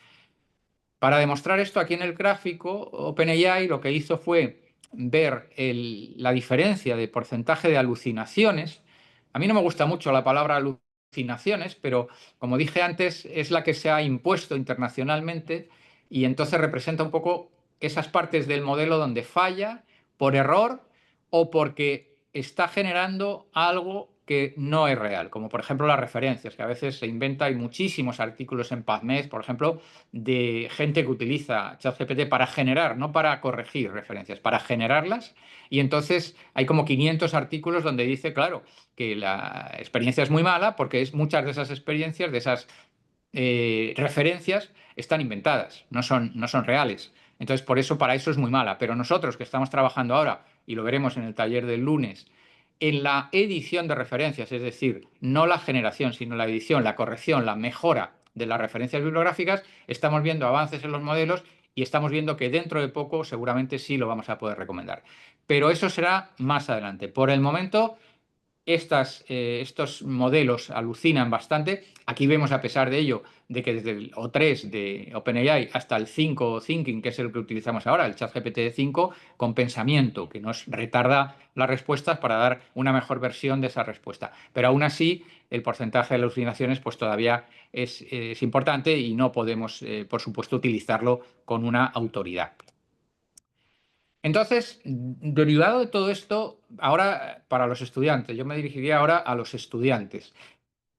Para demostrar esto, aquí en el gráfico, OpenAI lo que hizo fue ver la diferencia de porcentaje de alucinaciones. A mí no me gusta mucho la palabra alucinaciones, pero como dije antes, es la que se ha impuesto internacionalmente y entonces representa un poco esas partes del modelo donde falla por error o porque está generando algo que no es real, como por ejemplo las referencias, que a veces se inventa. Hay muchísimos artículos en PubMed, por ejemplo, de gente que utiliza ChatGPT para generar, no para corregir referencias, para generarlas. Y entonces hay como 500 artículos donde dice, claro, que la experiencia es muy mala porque muchas de esas experiencias, de esas referencias, están inventadas, no son reales. Entonces, por eso, para eso es muy mala. Pero nosotros que estamos trabajando ahora, y lo veremos en el taller del lunes, en la edición de referencias, es decir, no la generación, sino la edición, la corrección, la mejora de las referencias bibliográficas, estamos viendo avances en los modelos y estamos viendo que dentro de poco seguramente sí lo vamos a poder recomendar. Pero eso será más adelante. Por el momento, estos modelos alucinan bastante. Aquí vemos, a pesar de ello, de que desde el O3 de OpenAI hasta el 5 Thinking, que es el que utilizamos ahora, el ChatGPT 5, con pensamiento, que nos retarda las respuestas para dar una mejor versión de esa respuesta. Pero aún así, el porcentaje de alucinaciones pues, todavía es importante y no podemos, por supuesto, utilizarlo con una autoridad. Entonces, derivado de todo esto, ahora para los estudiantes, yo me dirigiría ahora a los estudiantes.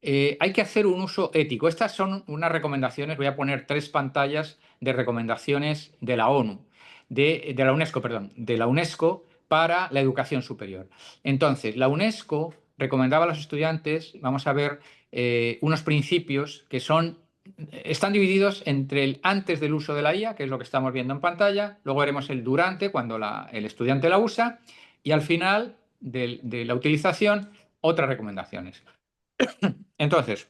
Hay que hacer un uso ético. Estas son unas recomendaciones, voy a poner 3 pantallas de recomendaciones de la ONU, de la UNESCO, perdón, de la UNESCO para la educación superior. Entonces, la UNESCO recomendaba a los estudiantes, vamos a ver, unos principios que están divididos entre el antes del uso de la IA, que es lo que estamos viendo en pantalla, luego veremos el durante, cuando el estudiante la usa, y al final de la utilización, otras recomendaciones. Entonces,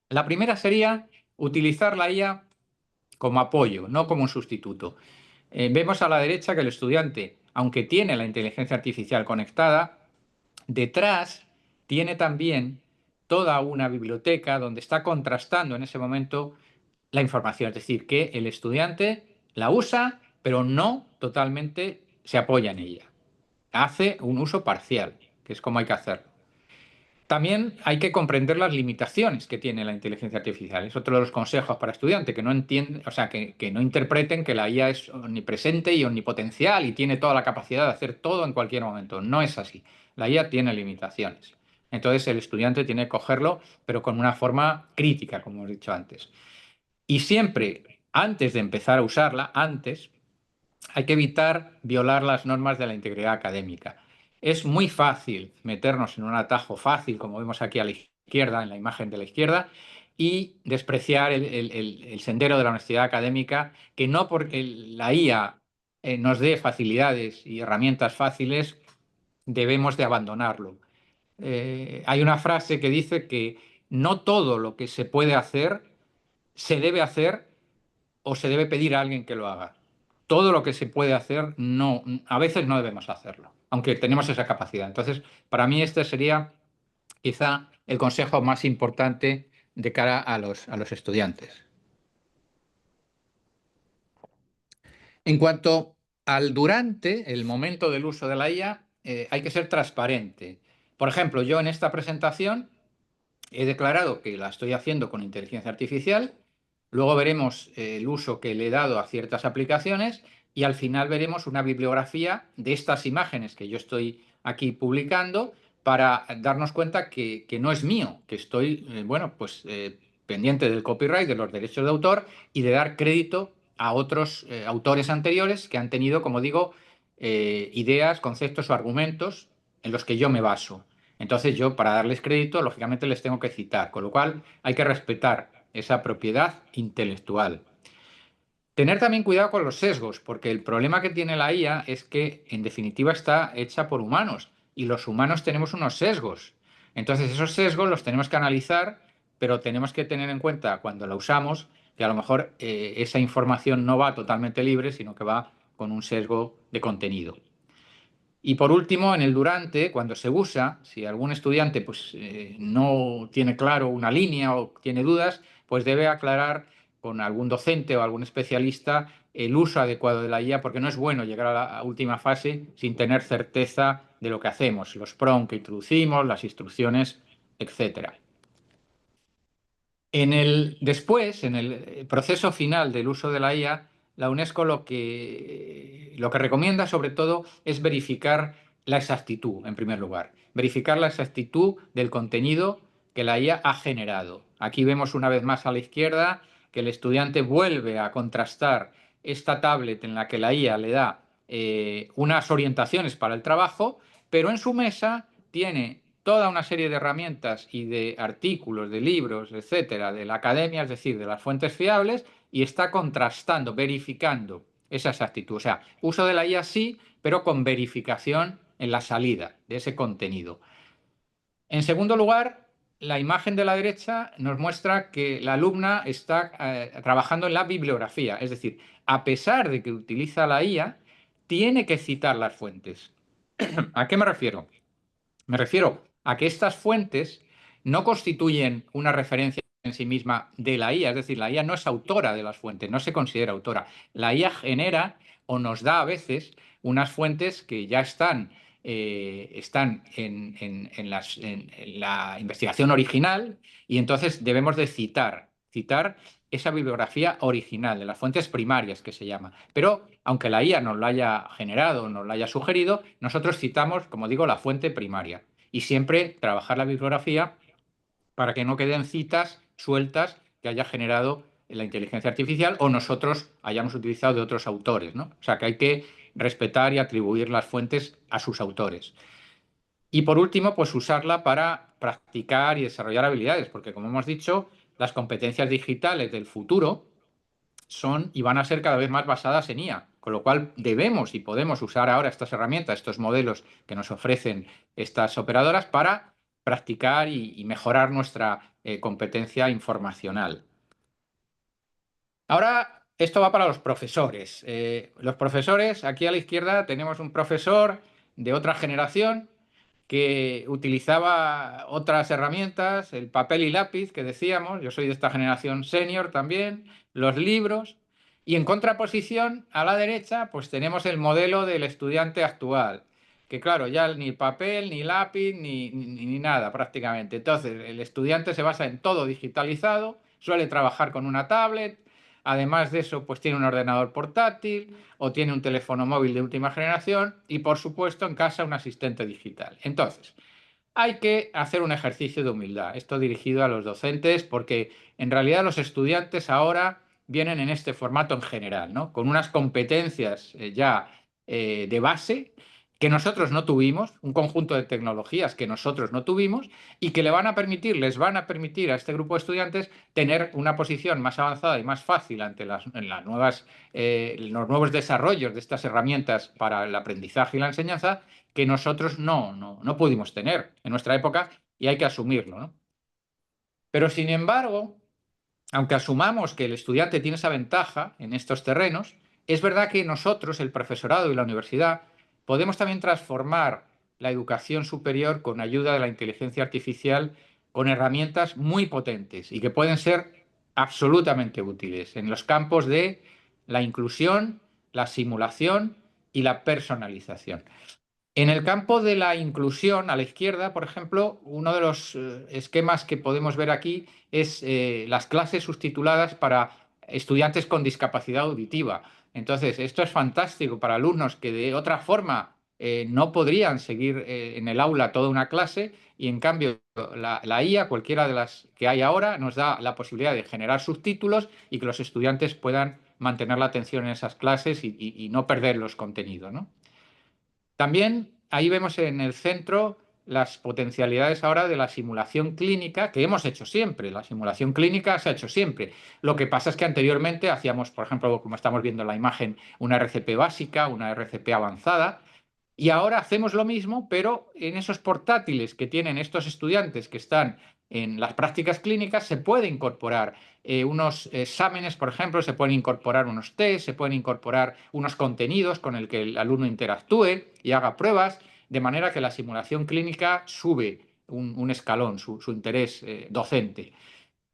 la primera sería utilizar la IA como apoyo, no como un sustituto. Vemos a la derecha que el estudiante, aunque tiene la inteligencia artificial conectada, detrás tiene también toda una biblioteca donde está contrastando en ese momento la información. Es decir, que el estudiante la usa, pero no totalmente se apoya en ella. Hace un uso parcial, que es como hay que hacerlo. También hay que comprender las limitaciones que tiene la inteligencia artificial. Es otro de los consejos para estudiantes, que no entienden, o sea, que no interpreten que la IA es omnipresente y omnipotencial y tiene toda la capacidad de hacer todo en cualquier momento. No es así. La IA tiene limitaciones. Entonces el estudiante tiene que cogerlo, pero con una forma crítica, como hemos dicho antes. Y siempre, antes de empezar a usarla, hay que evitar violar las normas de la integridad académica. Es muy fácil meternos en un atajo fácil, como vemos aquí a la izquierda, en la imagen de la izquierda, y despreciar el sendero de la honestidad académica, que no porque la IA nos dé facilidades y herramientas fáciles, debemos de abandonarlo. Hay una frase que dice que no todo lo que se puede hacer se debe hacer o se debe pedir a alguien que lo haga. Todo lo que se puede hacer, no, a veces no debemos hacerlo, aunque tenemos esa capacidad. Entonces, para mí este sería quizá el consejo más importante de cara a los estudiantes. En cuanto al durante, el momento del uso de la IA, hay que ser transparente. Por ejemplo, yo en esta presentación he declarado que la estoy haciendo con inteligencia artificial, luego veremos el uso que le he dado a ciertas aplicaciones y al final veremos una bibliografía de estas imágenes que yo estoy aquí publicando para darnos cuenta que no es mío, que estoy, bueno, pues pendiente del copyright, de los derechos de autor y de dar crédito a otros autores anteriores que han tenido, como digo, ideas, conceptos o argumentos en los que yo me baso. Entonces yo, para darles crédito, lógicamente les tengo que citar, con lo cual hay que respetar esa propiedad intelectual. Tener también cuidado con los sesgos, porque el problema que tiene la IA es que, en definitiva, está hecha por humanos y los humanos tenemos unos sesgos. Entonces esos sesgos los tenemos que analizar, pero tenemos que tener en cuenta cuando la usamos que a lo mejor esa información no va totalmente libre, sino que va con un sesgo de contenido. Y por último, en el durante, cuando se usa, si algún estudiante pues, no tiene claro una línea o tiene dudas, pues debe aclarar con algún docente o algún especialista el uso adecuado de la IA, porque no es bueno llegar a la última fase sin tener certeza de lo que hacemos, los prompts que introducimos, las instrucciones, etc. Después, en el proceso final del uso de la IA, la UNESCO lo que recomienda sobre todo es verificar la exactitud, en primer lugar. Verificar la exactitud del contenido que la IA ha generado. Aquí vemos una vez más a la izquierda que el estudiante vuelve a contrastar esta tablet en la que la IA le da unas orientaciones para el trabajo, pero en su mesa tiene toda una serie de herramientas y de artículos, de libros, etcétera, de la academia, es decir, de las fuentes fiables, y está contrastando, verificando esa exactitud. O sea, uso de la IA sí, pero con verificación en la salida de ese contenido. En segundo lugar, la imagen de la derecha nos muestra que la alumna está trabajando en la bibliografía, es decir, a pesar de que utiliza la IA, tiene que citar las fuentes. ¿A qué me refiero? Me refiero a que estas fuentes no constituyen una referencia en sí misma de la IA, es decir, la IA no es autora de las fuentes, no se considera autora. La IA genera o nos da a veces unas fuentes que ya están en la investigación original y entonces debemos de citar esa bibliografía original, de las fuentes primarias que se llama. Pero aunque la IA nos la haya generado, nos la haya sugerido, nosotros citamos, como digo, la fuente primaria. Y siempre trabajar la bibliografía para que no queden citas sueltas que haya generado la inteligencia artificial o nosotros hayamos utilizado de otros autores, ¿no? O sea que hay que respetar y atribuir las fuentes a sus autores. Y por último, pues usarla para practicar y desarrollar habilidades, porque como hemos dicho, las competencias digitales del futuro son y van a ser cada vez más basadas en IA, con lo cual debemos y podemos usar ahora estas herramientas, estos modelos que nos ofrecen estas operadoras para practicar y mejorar nuestra competencia informacional. Ahora, esto va para los profesores. Los profesores, aquí a la izquierda tenemos un profesor de otra generación que utilizaba otras herramientas, el papel y lápiz que decíamos, yo soy de esta generación senior también, los libros, y en contraposición a la derecha pues tenemos el modelo del estudiante actual, que claro, ya ni papel, ni lápiz, ni nada prácticamente. Entonces, el estudiante se basa en todo digitalizado, suele trabajar con una tablet, además de eso, pues tiene un ordenador portátil o tiene un teléfono móvil de última generación y, por supuesto, en casa un asistente digital. Entonces, hay que hacer un ejercicio de humildad. Esto dirigido a los docentes porque en realidad los estudiantes ahora vienen en este formato en general, ¿no? Con unas competencias ya de base que nosotros no tuvimos, un conjunto de tecnologías que nosotros no tuvimos y que les van a permitir a este grupo de estudiantes tener una posición más avanzada y más fácil ante los nuevos desarrollos de estas herramientas para el aprendizaje y la enseñanza que nosotros no pudimos tener en nuestra época y hay que asumirlo, ¿no? Pero sin embargo, aunque asumamos que el estudiante tiene esa ventaja en estos terrenos, es verdad que nosotros, el profesorado y la universidad, podemos también transformar la educación superior con ayuda de la inteligencia artificial con herramientas muy potentes y que pueden ser absolutamente útiles en los campos de la inclusión, la simulación y la personalización. En el campo de la inclusión, a la izquierda, por ejemplo, uno de los esquemas que podemos ver aquí es las clases subtituladas para estudiantes con discapacidad auditiva. Entonces, esto es fantástico para alumnos que de otra forma no podrían seguir en el aula toda una clase y en cambio la IA, cualquiera de las que hay ahora, nos da la posibilidad de generar subtítulos y que los estudiantes puedan mantener la atención en esas clases y no perder los contenidos, ¿no? También ahí vemos en el centro las potencialidades ahora de la simulación clínica que hemos hecho siempre. La simulación clínica se ha hecho siempre. Lo que pasa es que anteriormente hacíamos, por ejemplo, como estamos viendo en la imagen, una RCP básica, una RCP avanzada, y ahora hacemos lo mismo, pero en esos portátiles que tienen estos estudiantes que están en las prácticas clínicas se puede incorporar unos exámenes, por ejemplo, se pueden incorporar unos test, se pueden incorporar unos contenidos con el que el alumno interactúe y haga pruebas, de manera que la simulación clínica sube un escalón, su interés docente.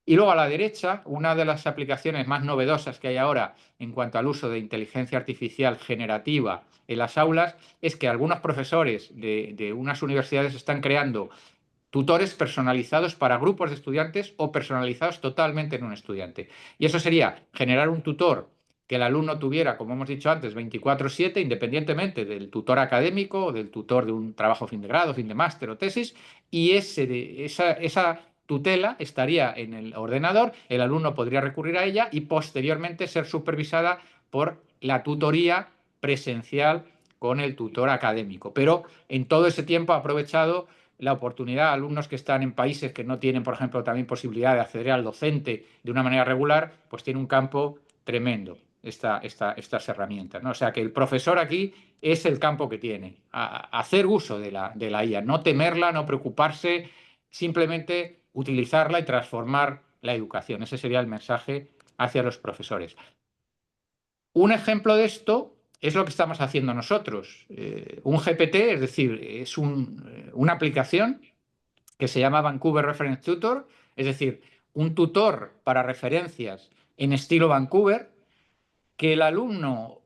Y luego a la derecha, una de las aplicaciones más novedosas que hay ahora en cuanto al uso de inteligencia artificial generativa en las aulas es que algunos profesores de unas universidades están creando tutores personalizados para grupos de estudiantes o personalizados totalmente en un estudiante. Y eso sería generar un tutor que el alumno tuviera, como hemos dicho antes, 24/7, independientemente del tutor académico o del tutor de un trabajo fin de grado, fin de máster o tesis, y esa tutela estaría en el ordenador, el alumno podría recurrir a ella y posteriormente ser supervisada por la tutoría presencial con el tutor académico. Pero en todo ese tiempo ha aprovechado la oportunidad a alumnos que están en países que no tienen, por ejemplo, también posibilidad de acceder al docente de una manera regular, pues tiene un campo tremendo estas herramientas, ¿no? O sea que el profesor aquí es el campo que tiene, hacer uso de la IA, no temerla, no preocuparse, simplemente utilizarla y transformar la educación. Ese sería el mensaje hacia los profesores. Un ejemplo de esto es lo que estamos haciendo nosotros. Un GPT, es decir, es una aplicación que se llama Vancouver Reference Tutor, es decir, un tutor para referencias en estilo Vancouver, que el alumno,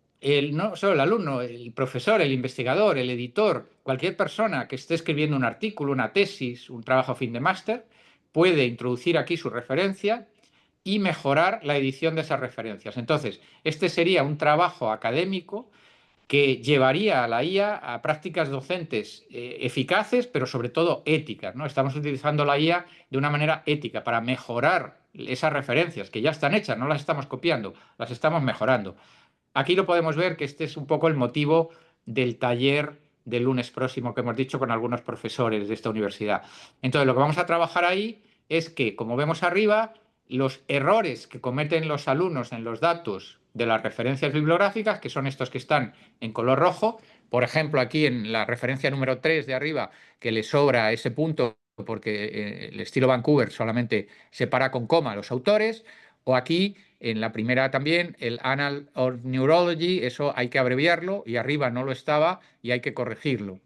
no solo el alumno, el profesor, el investigador, el editor, cualquier persona que esté escribiendo un artículo, una tesis, un trabajo fin de máster, puede introducir aquí su referencia y mejorar la edición de esas referencias. Entonces, este sería un trabajo académico que llevaría a la IA a prácticas docentes eficaces, pero sobre todo éticas, ¿no? Estamos utilizando la IA de una manera ética para mejorar esas referencias que ya están hechas, no las estamos copiando, las estamos mejorando. Aquí lo podemos ver que este es un poco el motivo del taller del lunes próximo que hemos dicho con algunos profesores de esta universidad. Entonces, lo que vamos a trabajar ahí es que, como vemos arriba, los errores que cometen los alumnos en los datos de las referencias bibliográficas, que son estos que están en color rojo, por ejemplo, aquí en la referencia número 3 de arriba, que le sobra ese punto porque el estilo Vancouver solamente separa con coma los autores, o aquí en la primera también, el Annals of Neurology, eso hay que abreviarlo y arriba no lo estaba y hay que corregirlo.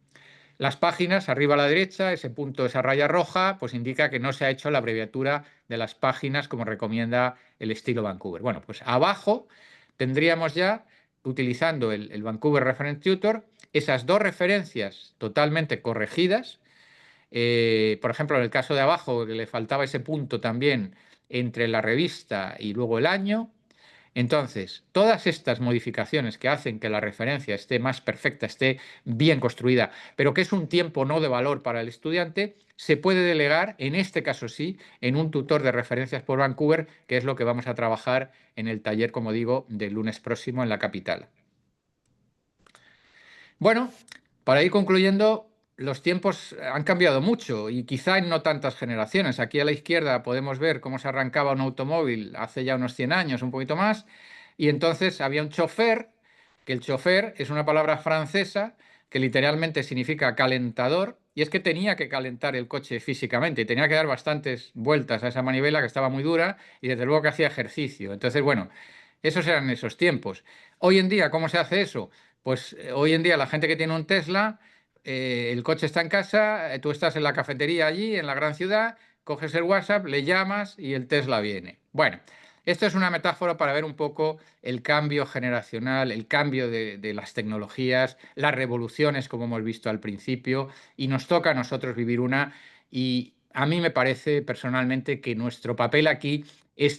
Las páginas, arriba a la derecha, ese punto, esa raya roja, pues indica que no se ha hecho la abreviatura de las páginas como recomienda el estilo Vancouver. Bueno, pues abajo tendríamos ya, utilizando el Vancouver Reference Tutor, esas dos referencias totalmente corregidas. Por ejemplo, en el caso de abajo, que le faltaba ese punto también entre la revista y luego el año. Entonces, todas estas modificaciones que hacen que la referencia esté más perfecta, esté bien construida, pero que es un tiempo no de valor para el estudiante, se puede delegar, en este caso sí, en un tutor de referencias por Vancouver, que es lo que vamos a trabajar en el taller, como digo, del lunes próximo en la capital. Bueno, para ir concluyendo, los tiempos han cambiado mucho y quizá en no tantas generaciones. Aquí a la izquierda podemos ver cómo se arrancaba un automóvil hace ya unos 100 años, un poquito más, y entonces había un chofer, que el chofer es una palabra francesa que literalmente significa calentador, y es que tenía que calentar el coche físicamente, y tenía que dar bastantes vueltas a esa manivela que estaba muy dura y desde luego que hacía ejercicio. Entonces, bueno, esos eran esos tiempos. Hoy en día, ¿cómo se hace eso? Pues hoy en día la gente que tiene un Tesla, el coche está en casa, tú estás en la cafetería allí, en la gran ciudad, coges el WhatsApp, le llamas y el Tesla viene. Bueno, esto es una metáfora para ver un poco el cambio generacional, el cambio de las tecnologías, las revoluciones, como hemos visto al principio, y nos toca a nosotros vivir una. Y a mí me parece personalmente que nuestro papel aquí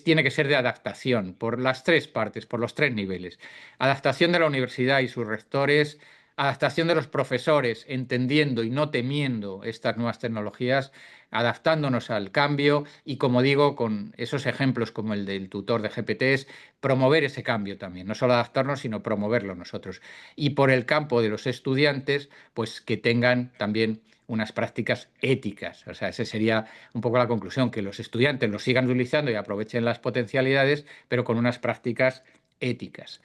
tiene que ser de adaptación por las tres partes, por los tres niveles. Adaptación de la universidad y sus rectores, adaptación de los profesores, entendiendo y no temiendo estas nuevas tecnologías, adaptándonos al cambio y, como digo, con esos ejemplos como el del tutor de GPTs, promover ese cambio también, no solo adaptarnos, sino promoverlo nosotros. Y por el campo de los estudiantes, pues que tengan también unas prácticas éticas. O sea, esa sería un poco la conclusión, que los estudiantes lo sigan utilizando y aprovechen las potencialidades, pero con unas prácticas éticas.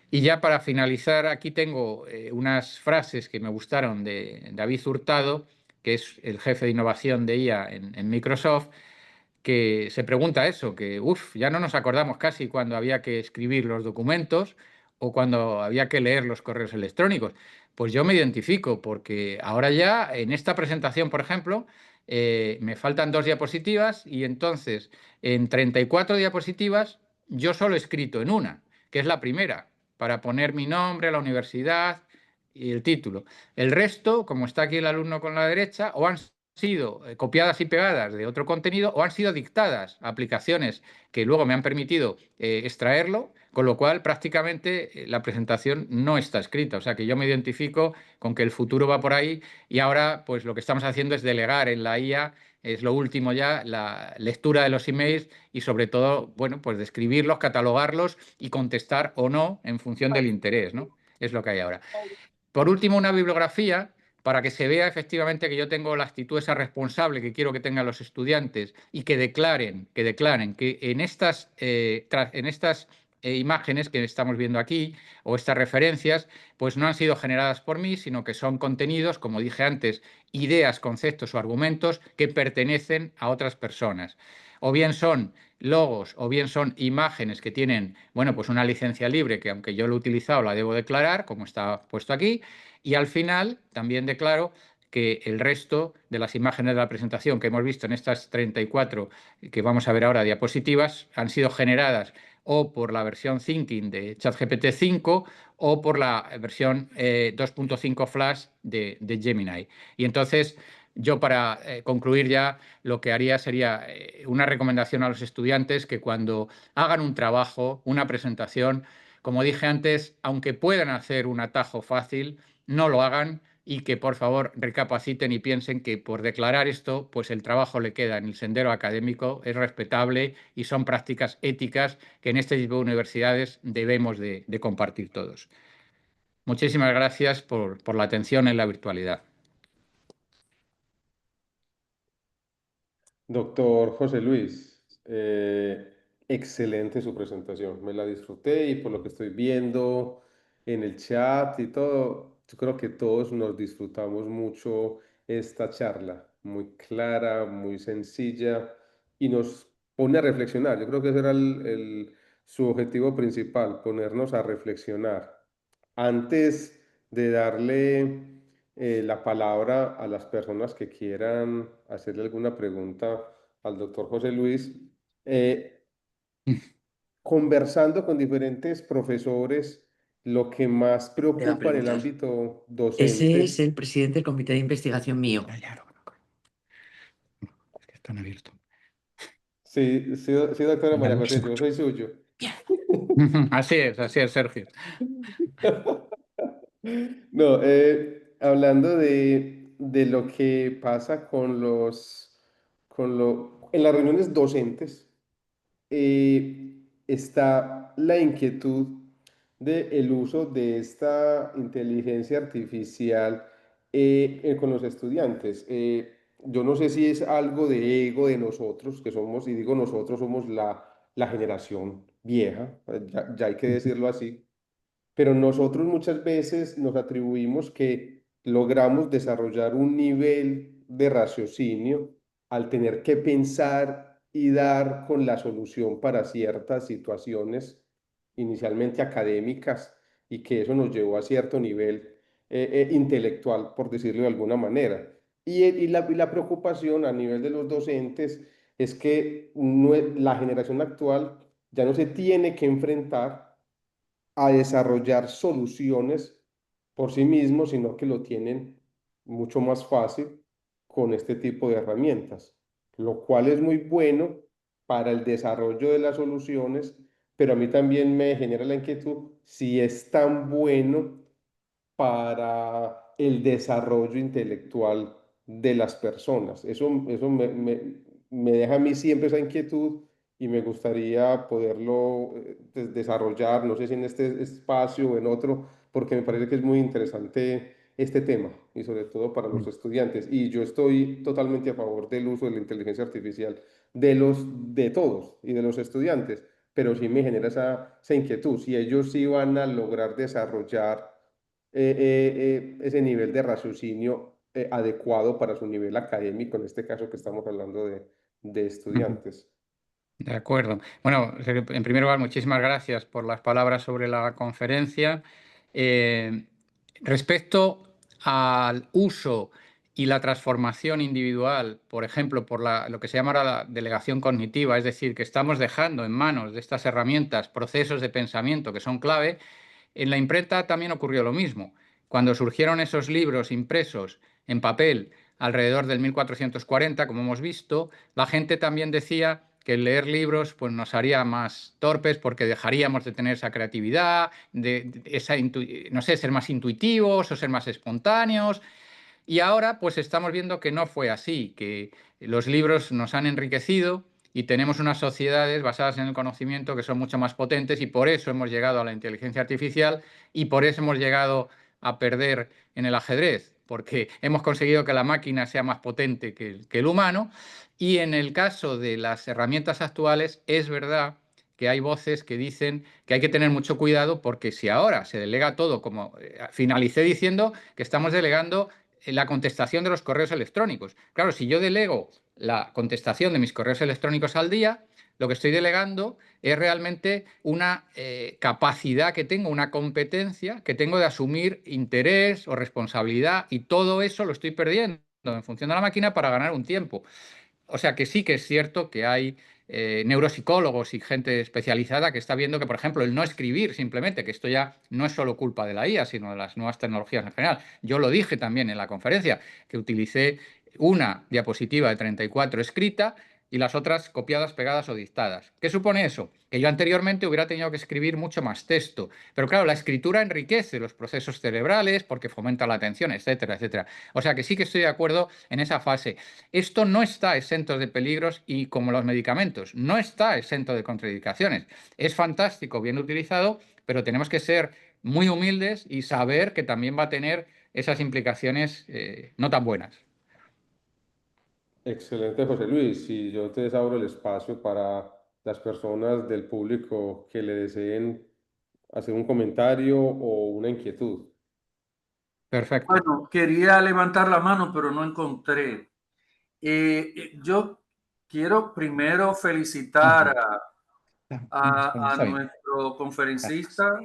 Y ya para finalizar, aquí tengo unas frases que me gustaron de David Hurtado, que es el jefe de innovación de IA en Microsoft, que se pregunta eso, que ya no nos acordamos casi cuando había que escribir los documentos o cuando había que leer los correos electrónicos. Pues yo me identifico porque ahora ya en esta presentación, por ejemplo, me faltan 2 diapositivas y entonces en 34 diapositivas yo solo he escrito en una, que es la primera, para poner mi nombre, la universidad y el título. El resto, como está aquí el alumno con la derecha, o han sido copiadas y pegadas de otro contenido o han sido dictadas a aplicaciones que luego me han permitido extraerlo, con lo cual prácticamente la presentación no está escrita. O sea que yo me identifico con que el futuro va por ahí y ahora pues lo que estamos haciendo es delegar en la IA, es lo último ya, la lectura de los emails y sobre todo, bueno, pues describirlos, catalogarlos y contestar o no en función del interés, ¿no? Es lo que hay ahora. Por último, una bibliografía para que se vea efectivamente que yo tengo la actitud esa responsable que quiero que tengan los estudiantes y que declaren que en estas imágenes que estamos viendo aquí o estas referencias, pues no han sido generadas por mí, sino que son contenidos, como dije antes, ideas, conceptos o argumentos que pertenecen a otras personas. O bien son logos o bien son imágenes que tienen, bueno, pues una licencia libre que aunque yo lo he utilizado la debo declarar, como está puesto aquí, y al final también declaro que el resto de las imágenes de la presentación que hemos visto en estas 34 que vamos a ver ahora diapositivas han sido generadas o por la versión Thinking de ChatGPT 5 o por la versión 2.5 Flash de Gemini. Y entonces yo para concluir ya lo que haría sería una recomendación a los estudiantes que cuando hagan un trabajo, una presentación, como dije antes, aunque puedan hacer un atajo fácil, no lo hagan y que por favor recapaciten y piensen que por declarar esto, pues el trabajo le queda en el sendero académico, es respetable y son prácticas éticas que en este tipo de universidades debemos de compartir todos. Muchísimas gracias por la atención en la virtualidad. Doctor José Luis, excelente su presentación, me la disfruté y por lo que estoy viendo en el chat y todo, yo creo que todos nos disfrutamos mucho esta charla, muy clara, muy sencilla y nos pone a reflexionar. Yo creo que ese era su objetivo principal, ponernos a reflexionar. Antes de darle la palabra a las personas que quieran hacerle alguna pregunta al doctor José Luis, eh, conversando con diferentes profesores, lo que más Te va a preocupa en el preguntar. ámbito Ese es docente. el presidente del comité de investigación mío. Es que están abiertos. Sí, sí, sí, doctora Ya María lo José, sé. yo soy suyo. Así es, Sergio. No, hablando de lo que pasa con en las reuniones docentes, está la inquietud del uso de esta inteligencia artificial con los estudiantes. Yo no sé si es algo de ego de nosotros, que somos, y digo nosotros, somos la generación vieja, ya hay que decirlo así, pero nosotros muchas veces nos atribuimos que logramos desarrollar un nivel de raciocinio al tener que pensar y dar con la solución para ciertas situaciones inicialmente académicas y que eso nos llevó a cierto nivel intelectual, por decirlo de alguna manera. Y la preocupación a nivel de los docentes es que la generación actual ya no se tiene que enfrentar a desarrollar soluciones por sí mismos, sino que lo tienen mucho más fácil con este tipo de herramientas, lo cual es muy bueno para el desarrollo de las soluciones, pero a mí también me genera la inquietud si es tan bueno para el desarrollo intelectual de las personas. Eso me deja a mí siempre esa inquietud y me gustaría poderlo desarrollar, no sé si en este espacio o en otro, porque me parece que es muy interesante este tema y sobre todo para los estudiantes. Y yo estoy totalmente a favor del uso de la inteligencia artificial de todos y de los estudiantes, pero sí me genera esa inquietud, si ellos sí van a lograr desarrollar ese nivel de raciocinio adecuado para su nivel académico, en este caso que estamos hablando de estudiantes. De acuerdo. Bueno, en primer lugar, muchísimas gracias por las palabras sobre la conferencia. Eh, Respecto al uso y la transformación individual, por ejemplo, por lo que se llama ahora la delegación cognitiva, es decir, que estamos dejando en manos de estas herramientas procesos de pensamiento que son clave, en la imprenta también ocurrió lo mismo. Cuando surgieron esos libros impresos en papel alrededor del 1440, como hemos visto, la gente también decía que el leer libros pues, nos haría más torpes porque dejaríamos de tener esa creatividad, no sé, ser más intuitivos o ser más espontáneos. Y ahora pues estamos viendo que no fue así, que los libros nos han enriquecido y tenemos unas sociedades basadas en el conocimiento que son mucho más potentes y por eso hemos llegado a la inteligencia artificial y por eso hemos llegado a perder en el ajedrez, porque hemos conseguido que la máquina sea más potente que el humano y en el caso de las herramientas actuales es verdad que hay voces que dicen que hay que tener mucho cuidado porque si ahora se delega todo, como finalicé diciendo, que estamos delegando la contestación de los correos electrónicos. Claro, si yo delego la contestación de mis correos electrónicos al día, lo que estoy delegando es realmente una capacidad que tengo, una competencia que tengo de asumir interés o responsabilidad y todo eso lo estoy perdiendo en función de la máquina para ganar un tiempo. O sea que sí que es cierto que hay neuropsicólogos y gente especializada que está viendo que, por ejemplo, el no escribir simplemente, que esto ya no es solo culpa de la IA, sino de las nuevas tecnologías en general. Yo lo dije también en la conferencia, que utilicé una diapositiva de 34 escrita y las otras copiadas, pegadas o dictadas. ¿Qué supone eso? Que yo anteriormente hubiera tenido que escribir mucho más texto. Pero claro, la escritura enriquece los procesos cerebrales porque fomenta la atención, etcétera, etcétera. O sea que sí que estoy de acuerdo en esa fase. Esto no está exento de peligros y, como los medicamentos, no está exento de contraindicaciones. Es fantástico, bien utilizado, pero tenemos que ser muy humildes y saber que también va a tener esas implicaciones no tan buenas. Excelente, José Luis. Y yo te abro el espacio para las personas del público que le deseen hacer un comentario o una inquietud. Perfecto. Bueno, quería levantar la mano, pero no encontré. Yo quiero primero felicitar a nuestro conferencista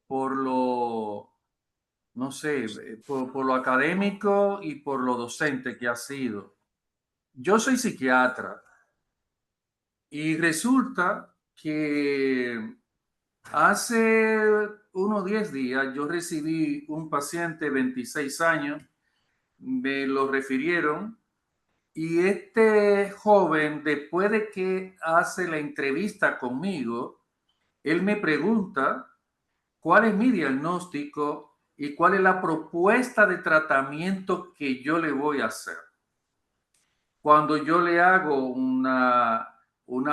por lo, no sé, por lo académico y por lo docente que ha sido. Yo soy psiquiatra y resulta que Hace unos 10 días yo recibí un paciente de 26 años, me lo refirieron y este joven, después de que hace la entrevista conmigo, él me pregunta cuál es mi diagnóstico y cuál es la propuesta de tratamiento que yo le voy a hacer. Cuando yo le hago una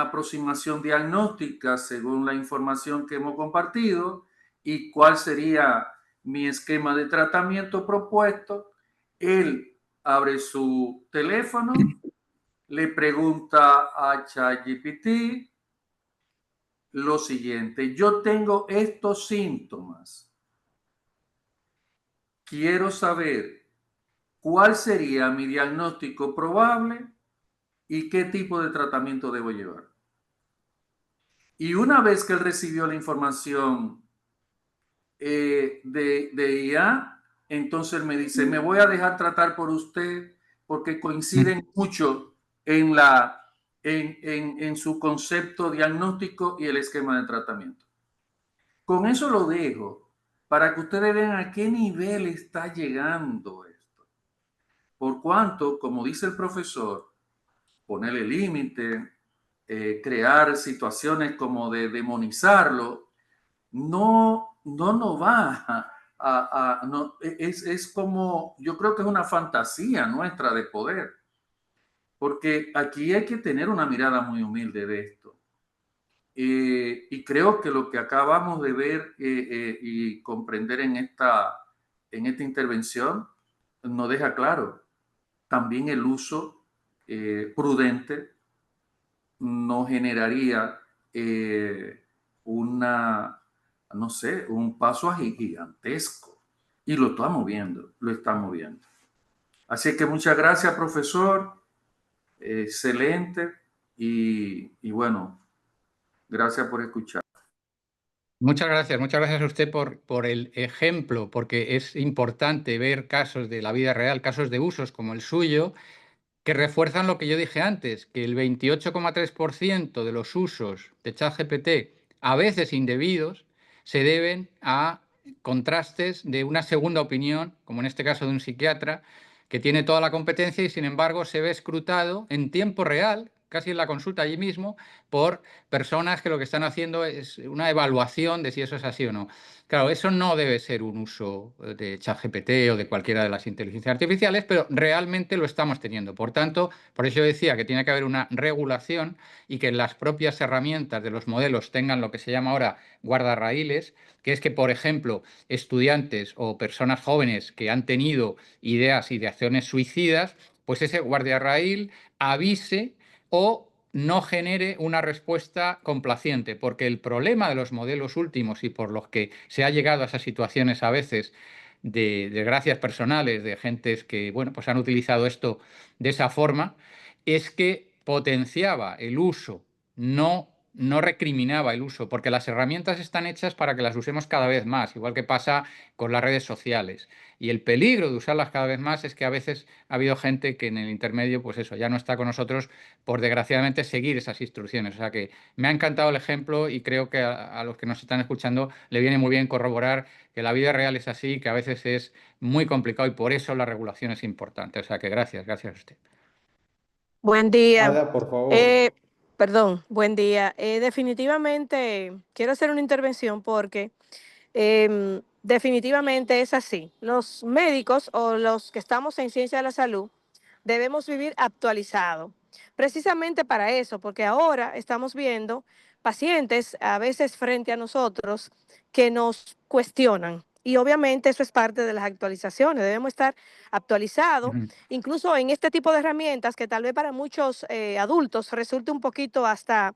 aproximación diagnóstica según la información que hemos compartido y cuál sería mi esquema de tratamiento propuesto, él abre su teléfono, le pregunta a ChatGPT lo siguiente: yo tengo estos síntomas, quiero saber cuál sería mi diagnóstico probable y qué tipo de tratamiento debo llevar. Y una vez que él recibió la información de IA, entonces él me dice, me voy a dejar tratar por usted porque coinciden mucho en, en su concepto diagnóstico y el esquema de tratamiento. Con eso lo dejo para que ustedes vean a qué nivel está llegando esto. Por cuanto, como dice el profesor, ponerle límite, crear situaciones como de demonizarlo, no nos va no, es como, yo creo que es una fantasía nuestra de poder, porque aquí hay que tener una mirada muy humilde de esto. Y creo que lo que acabamos de ver y comprender en esta intervención nos deja claro también el uso prudente no generaría no sé, un paso gigantesco. Y lo estamos viendo, lo estamos viendo. Así que muchas gracias, profesor. Excelente. Y bueno, gracias por escuchar. Muchas gracias a usted por el ejemplo, porque es importante ver casos de la vida real, casos de usos como el suyo, que refuerzan lo que yo dije antes, que el 28,3% de los usos de ChatGPT, a veces indebidos, se deben a contrastes de una segunda opinión, como en este caso de un psiquiatra, que tiene toda la competencia y sin embargo se ve escrutado en tiempo real, casi en la consulta allí mismo, por personas que lo que están haciendo es una evaluación de si eso es así o no. Claro, eso no debe ser un uso de ChatGPT o de cualquiera de las inteligencias artificiales, pero realmente lo estamos teniendo. Por tanto, por eso yo decía que tiene que haber una regulación y que las propias herramientas de los modelos tengan lo que se llama ahora guardarraíles, que es que, por ejemplo, estudiantes o personas jóvenes que han tenido ideas y de acciones suicidas, pues ese guardarraíl avise o no genere una respuesta complaciente, porque el problema de los modelos últimos y por los que se ha llegado a esas situaciones a veces de desgracias personales, de gentes que bueno, pues han utilizado esto de esa forma, es que potenciaba el uso, no recriminaba el uso, porque las herramientas están hechas para que las usemos cada vez más, igual que pasa con las redes sociales. Y el peligro de usarlas cada vez más es que a veces ha habido gente que en el intermedio, pues eso, ya no está con nosotros por desgraciadamente seguir esas instrucciones. O sea que me ha encantado el ejemplo y creo que a los que nos están escuchando le viene muy bien corroborar que la vida real es así, que a veces es muy complicado y por eso la regulación es importante. O sea que gracias a usted. Buen día. Ada, por favor. Buen día. Definitivamente quiero hacer una intervención porque definitivamente es así. Los médicos o los que estamos en ciencia de la salud debemos vivir actualizados. Precisamente para eso, porque ahora estamos viendo pacientes a veces frente a nosotros que nos cuestionan. Y obviamente eso es parte de las actualizaciones. Debemos estar actualizados, incluso en este tipo de herramientas que tal vez para muchos adultos resulte un poquito hasta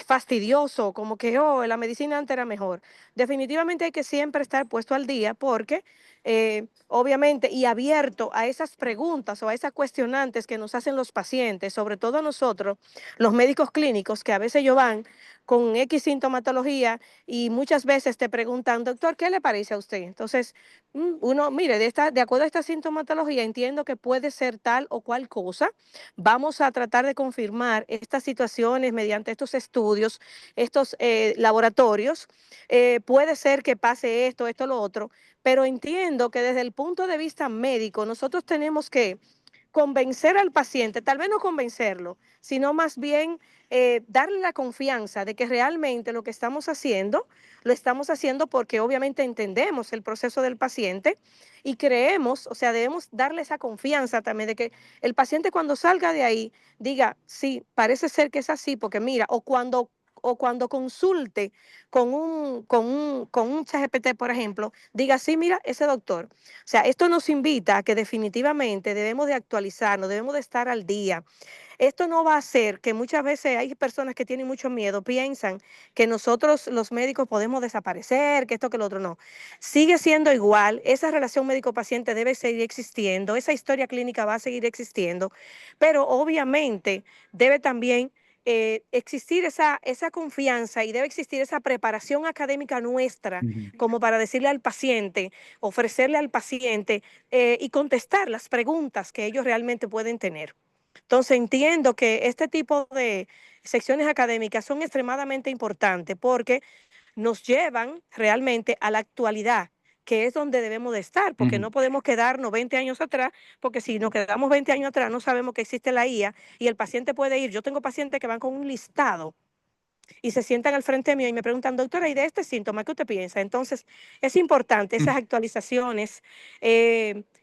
fastidioso, como que oh, la medicina antes era mejor. Definitivamente hay que siempre estar puesto al día porque obviamente, y abierto a esas preguntas o a esas cuestionantes que nos hacen los pacientes, sobre todo nosotros, los médicos clínicos, que a veces ellos van con X sintomatología y muchas veces te preguntan, doctor, ¿qué le parece a usted? Entonces, uno, mire, de acuerdo a esta sintomatología, entiendo que puede ser tal o cual cosa. Vamos a tratar de confirmar estas situaciones mediante estos estudios, estos laboratorios. Puede ser que pase esto, esto, lo otro, pero entiendo que desde el punto de vista médico, nosotros tenemos que convencer al paciente, tal vez no convencerlo, sino más bien darle la confianza de que realmente lo que estamos haciendo, lo estamos haciendo porque obviamente entendemos el proceso del paciente y creemos, o sea, debemos darle esa confianza también de que el paciente cuando salga de ahí diga, sí, parece ser que es así, porque mira, o cuando consulte con un ChatGPT, por ejemplo, diga, sí, mira, ese doctor. O sea, esto nos invita a que definitivamente debemos de actualizarnos, debemos de estar al día. Esto no va a hacer que muchas veces hay personas que tienen mucho miedo, piensan que nosotros los médicos podemos desaparecer, que esto, que lo otro, no. Sigue siendo igual, esa relación médico-paciente debe seguir existiendo, esa historia clínica va a seguir existiendo, pero obviamente debe también existir esa confianza y debe existir esa preparación académica nuestra como para decirle al paciente, ofrecerle al paciente y contestar las preguntas que ellos realmente pueden tener. Entonces entiendo que este tipo de secciones académicas son extremadamente importantes porque nos llevan realmente a la actualidad, que es donde debemos de estar, porque no podemos quedarnos 20 años atrás, porque si nos quedamos 20 años atrás no sabemos que existe la IA y el paciente puede ir. Yo tengo pacientes que van con un listado y se sientan al frente mío y me preguntan, doctora, ¿y de este síntoma qué usted piensa? Entonces, es importante esas actualizaciones,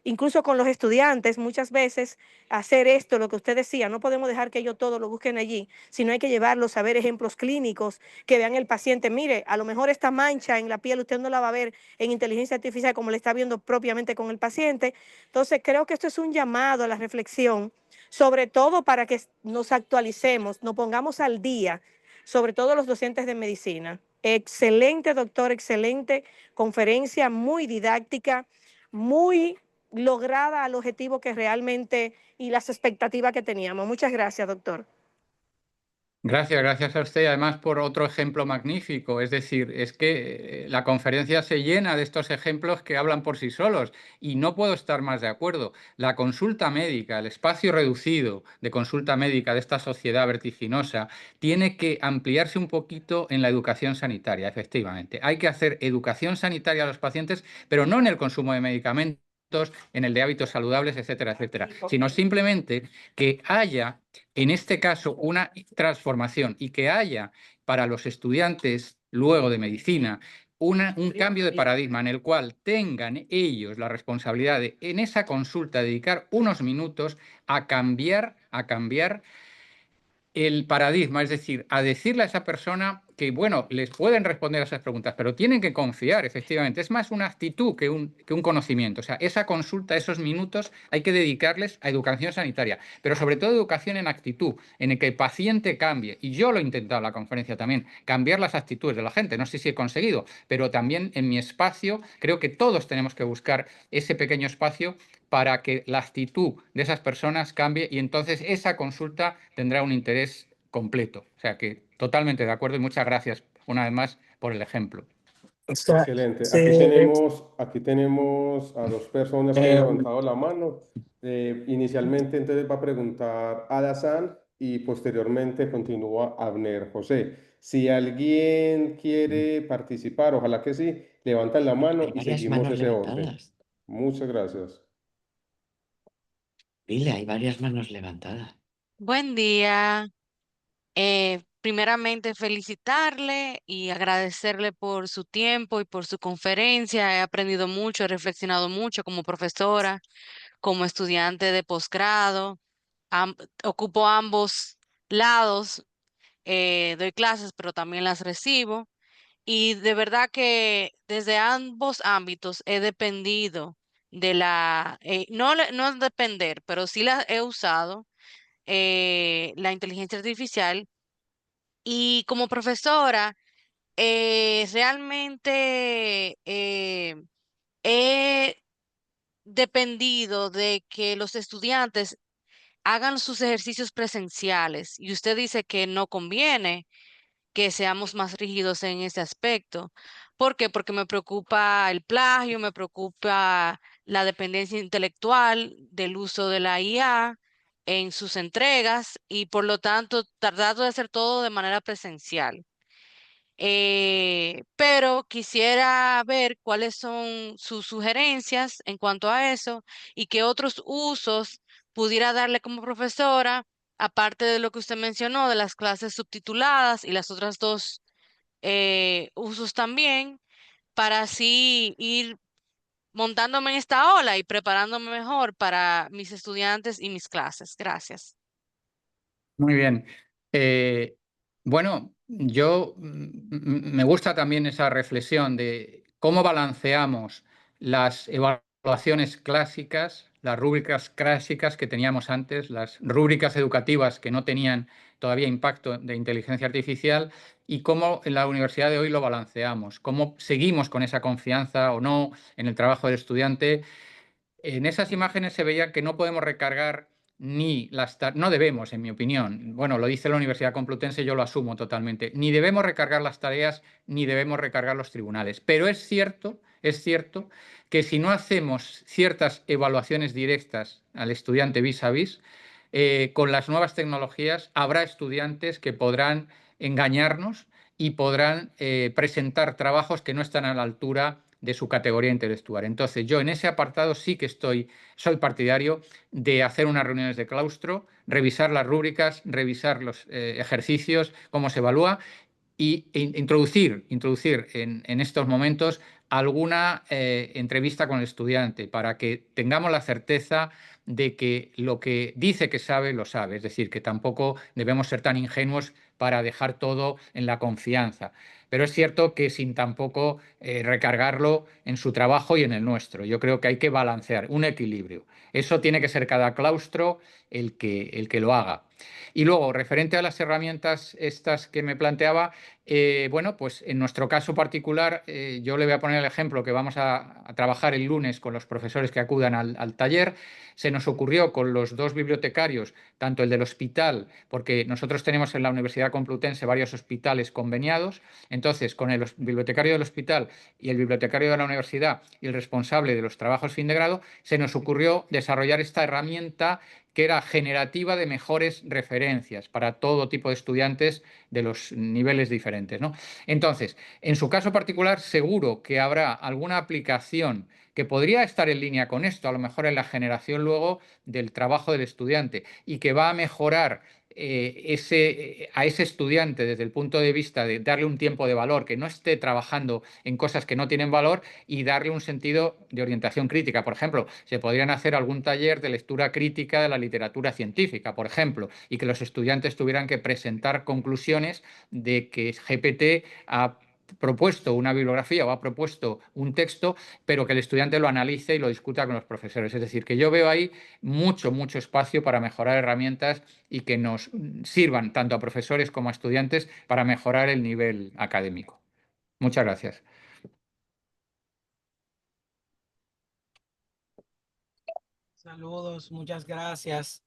incluso con los estudiantes, muchas veces hacer esto, lo que usted decía, no podemos dejar que ellos todo lo busquen allí, sino hay que llevarlos a ver ejemplos clínicos, que vean el paciente, mire, a lo mejor esta mancha en la piel usted no la va a ver en inteligencia artificial como le está viendo propiamente con el paciente. Entonces, creo que esto es un llamado a la reflexión, sobre todo para que nos actualicemos, nos pongamos al día, sobre todo los docentes de medicina. Excelente, doctor, excelente conferencia, muy didáctica, muy lograda al objetivo que realmente y las expectativas que teníamos. Muchas gracias, doctor. Gracias a usted además por otro ejemplo magnífico. Es decir, es que la conferencia se llena de estos ejemplos que hablan por sí solos y no puedo estar más de acuerdo. La consulta médica, el espacio reducido de consulta médica de esta sociedad vertiginosa, tiene que ampliarse un poquito en la educación sanitaria, efectivamente. Hay que hacer educación sanitaria a los pacientes, pero no en el consumo de medicamentos, en el de hábitos saludables, etcétera, etcétera, sino simplemente que haya, en este caso, una transformación y que haya para los estudiantes luego de medicina un cambio de paradigma en el cual tengan ellos la responsabilidad de, en esa consulta, dedicar unos minutos a cambiar el paradigma, es decir, a decirle a esa persona que, bueno, les pueden responder a esas preguntas, pero tienen que confiar, efectivamente. Es más una actitud que un conocimiento. O sea, esa consulta, esos minutos, hay que dedicarles a educación sanitaria, pero sobre todo educación en actitud, en el que el paciente cambie. Y yo lo he intentado en la conferencia también, cambiar las actitudes de la gente. No sé si he conseguido, pero también en mi espacio creo que todos tenemos que buscar ese pequeño espacio para que la actitud de esas personas cambie y entonces esa consulta tendrá un interés completo. O sea que totalmente de acuerdo y muchas gracias una vez más por el ejemplo. Excelente. Aquí tenemos a dos personas que han levantado la mano. Inicialmente entonces va a preguntar Adasán y posteriormente continúa Abner José. Si alguien quiere participar, ojalá que sí, levantan la mano Hay y varias seguimos manos ese orden. levantadas. Muchas gracias. Dile, hay varias manos levantadas. Buen día. Primeramente felicitarle y agradecerle por su tiempo y por su conferencia. He aprendido mucho, he reflexionado mucho como profesora, como estudiante de posgrado. Ocupo ambos lados, doy clases, pero también las recibo. Y de verdad que desde ambos ámbitos he dependido de no depender, pero sí la he usado la inteligencia artificial y como profesora, realmente he dependido de que los estudiantes hagan sus ejercicios presenciales y usted dice que no conviene. que seamos más rígidos en ese aspecto. ¿Por qué? Porque me preocupa el plagio, me preocupa la dependencia intelectual del uso de la IA en sus entregas y por lo tanto trato de hacer todo de manera presencial. Pero quisiera ver cuáles son sus sugerencias en cuanto a eso y qué otros usos pudiera darle como profesora, aparte de lo que usted mencionó, de las clases subtituladas y las otras dos usos también, para así ir montándome en esta ola y preparándome mejor para mis estudiantes y mis clases. Gracias. Muy bien. Bueno, yo me gusta también esa reflexión de cómo balanceamos las evaluaciones clásicas, las rúbricas clásicas que teníamos antes, las rúbricas educativas que no tenían todavía impacto de inteligencia artificial y cómo en la universidad de hoy lo balanceamos, cómo seguimos con esa confianza o no en el trabajo del estudiante. En esas imágenes se veía que no podemos recargar ni no debemos, en mi opinión, bueno, lo dice la Universidad Complutense, yo lo asumo totalmente, ni debemos recargar las tareas ni debemos recargar los tribunales. Pero es cierto que si no hacemos ciertas evaluaciones directas al estudiante vis a vis, con las nuevas tecnologías habrá estudiantes que podrán engañarnos y podrán presentar trabajos que no están a la altura de su categoría intelectual. Entonces, yo en ese apartado sí que soy partidario de hacer unas reuniones de claustro, revisar las rúbricas, revisar los ejercicios, cómo se evalúa introducir en estos momentos alguna entrevista con el estudiante para que tengamos la certeza de que lo que dice que sabe, lo sabe. Es decir, que tampoco debemos ser tan ingenuos para dejar todo en la confianza. Pero es cierto que sin tampoco recargarlo en su trabajo y en el nuestro. Yo creo que hay que balancear un equilibrio. Eso tiene que ser cada claustro el que lo haga. Y luego, referente a las herramientas estas que me planteaba, bueno, pues en nuestro caso particular, yo le voy a poner el ejemplo que vamos a trabajar el lunes con los profesores que acudan al taller. Se nos ocurrió con los dos bibliotecarios, tanto el del hospital, porque nosotros tenemos en la Universidad Complutense varios hospitales conveniados, entonces con el bibliotecario del hospital y el bibliotecario de la universidad y el responsable de los trabajos fin de grado, se nos ocurrió desarrollar esta herramienta que era generativa de mejores referencias para todo tipo de estudiantes de los niveles diferentes, ¿no? Entonces, en su caso particular, seguro que habrá alguna aplicación que podría estar en línea con esto, a lo mejor en la generación luego del trabajo del estudiante, y que va a mejorar a ese estudiante desde el punto de vista de darle un tiempo de valor, que no esté trabajando en cosas que no tienen valor y darle un sentido de orientación crítica. Por ejemplo, se podrían hacer algún taller de lectura crítica de la literatura científica, por ejemplo, y que los estudiantes tuvieran que presentar conclusiones de que GPT ha propuesto una bibliografía o ha propuesto un texto, pero que el estudiante lo analice y lo discuta con los profesores. Es decir, que yo veo ahí mucho espacio para mejorar herramientas y que nos sirvan tanto a profesores como a estudiantes para mejorar el nivel académico. Muchas gracias. Saludos, muchas gracias.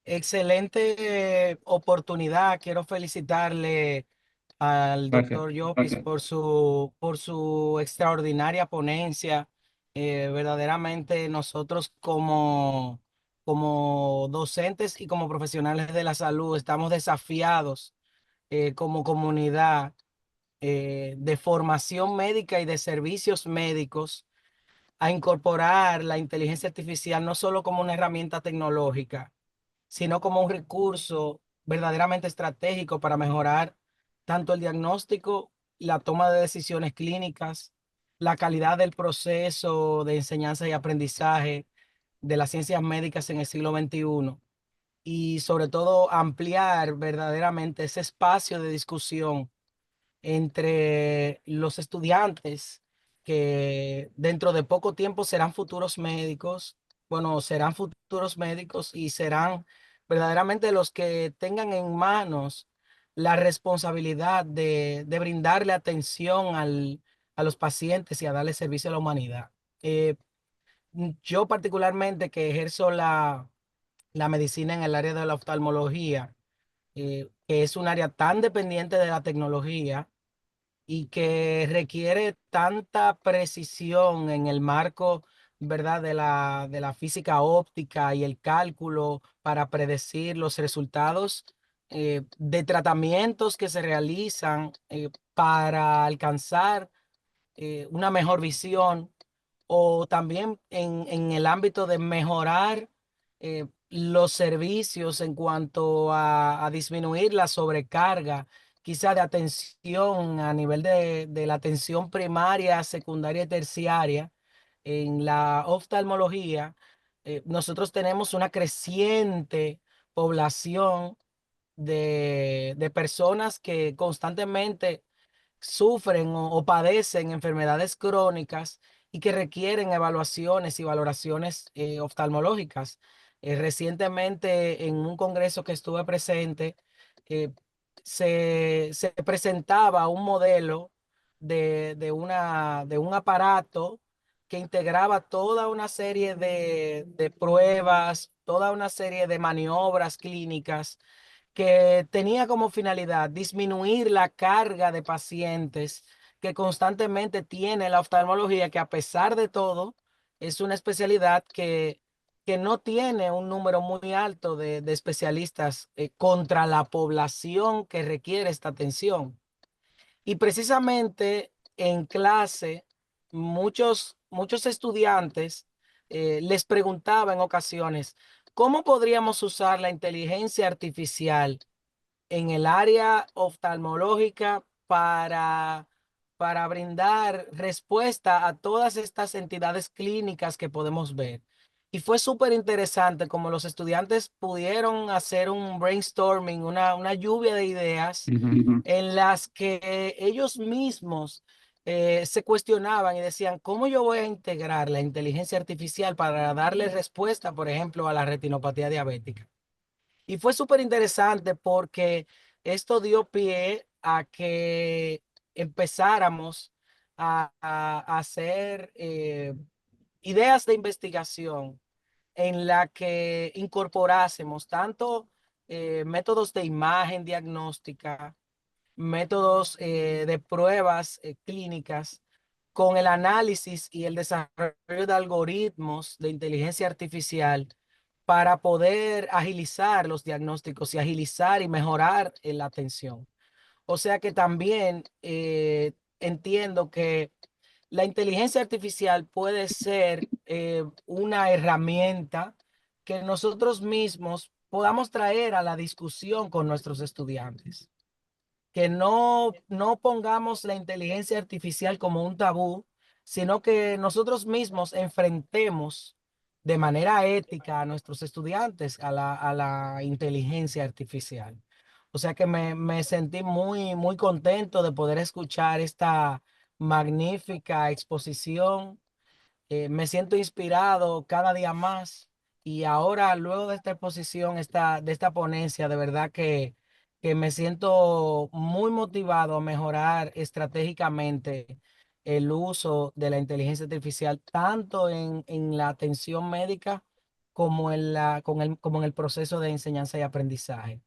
Excelente oportunidad. Quiero felicitarle al Gracias. doctor Llopis por su extraordinaria ponencia. Verdaderamente nosotros como docentes y como profesionales de la salud estamos desafiados como comunidad de formación médica y de servicios médicos a incorporar la inteligencia artificial no solo como una herramienta tecnológica, sino como un recurso verdaderamente estratégico para mejorar tanto el diagnóstico, la toma de decisiones clínicas, la calidad del proceso de enseñanza y aprendizaje de las ciencias médicas en el siglo XXI y sobre todo ampliar verdaderamente ese espacio de discusión entre los estudiantes que dentro de poco tiempo serán futuros médicos, bueno, serán futuros médicos y serán verdaderamente los que tengan en manos la responsabilidad de brindarle atención a los pacientes y a darle servicio a la humanidad. Yo particularmente que ejerzo la medicina en el área de la oftalmología, que es un área tan dependiente de la tecnología y que requiere tanta precisión en el marco, ¿verdad?, de la física óptica y el cálculo para predecir los resultados de tratamientos que se realizan para alcanzar una mejor visión, o también en el ámbito de mejorar los servicios en cuanto a disminuir la sobrecarga, quizá de atención a nivel de la atención primaria, secundaria y terciaria. En la oftalmología, nosotros tenemos una creciente población de personas que constantemente sufren o padecen enfermedades crónicas y que requieren evaluaciones y valoraciones oftalmológicas. Recientemente, en un congreso que estuve presente, eh, se presentaba un modelo de un aparato que integraba toda una serie de pruebas, toda una serie de maniobras clínicas que tenía como finalidad disminuir la carga de pacientes que constantemente tiene la oftalmología, que a pesar de todo es una especialidad que no tiene un número muy alto de especialistas contra la población que requiere esta atención. Y precisamente en clase, muchos estudiantes les preguntaba en ocasiones, ¿cómo podríamos usar la inteligencia artificial en el área oftalmológica para brindar respuesta a todas estas entidades clínicas que podemos ver? Y fue súper interesante como los estudiantes pudieron hacer un brainstorming, una lluvia de ideas en las que ellos mismos se cuestionaban y decían, ¿cómo yo voy a integrar la inteligencia artificial para darle respuesta, por ejemplo, a la retinopatía diabética? Y fue súper interesante porque esto dio pie a que empezáramos a hacer ideas de investigación en la que incorporásemos tanto métodos de imagen diagnóstica, métodos de pruebas clínicas, con el análisis y el desarrollo de algoritmos de inteligencia artificial para poder agilizar los diagnósticos y agilizar y mejorar la atención. O sea que también entiendo que la inteligencia artificial puede ser una herramienta que nosotros mismos podamos traer a la discusión con nuestros estudiantes, que no pongamos la inteligencia artificial como un tabú, sino que nosotros mismos enfrentemos de manera ética a nuestros estudiantes a la inteligencia artificial. O sea que me sentí muy contento de poder escuchar esta magnífica exposición. Me siento inspirado cada día más, y ahora, luego de esta exposición, de esta ponencia, de verdad que me siento muy motivado a mejorar estratégicamente el uso de la inteligencia artificial, tanto en la atención médica como como en el proceso de enseñanza y aprendizaje.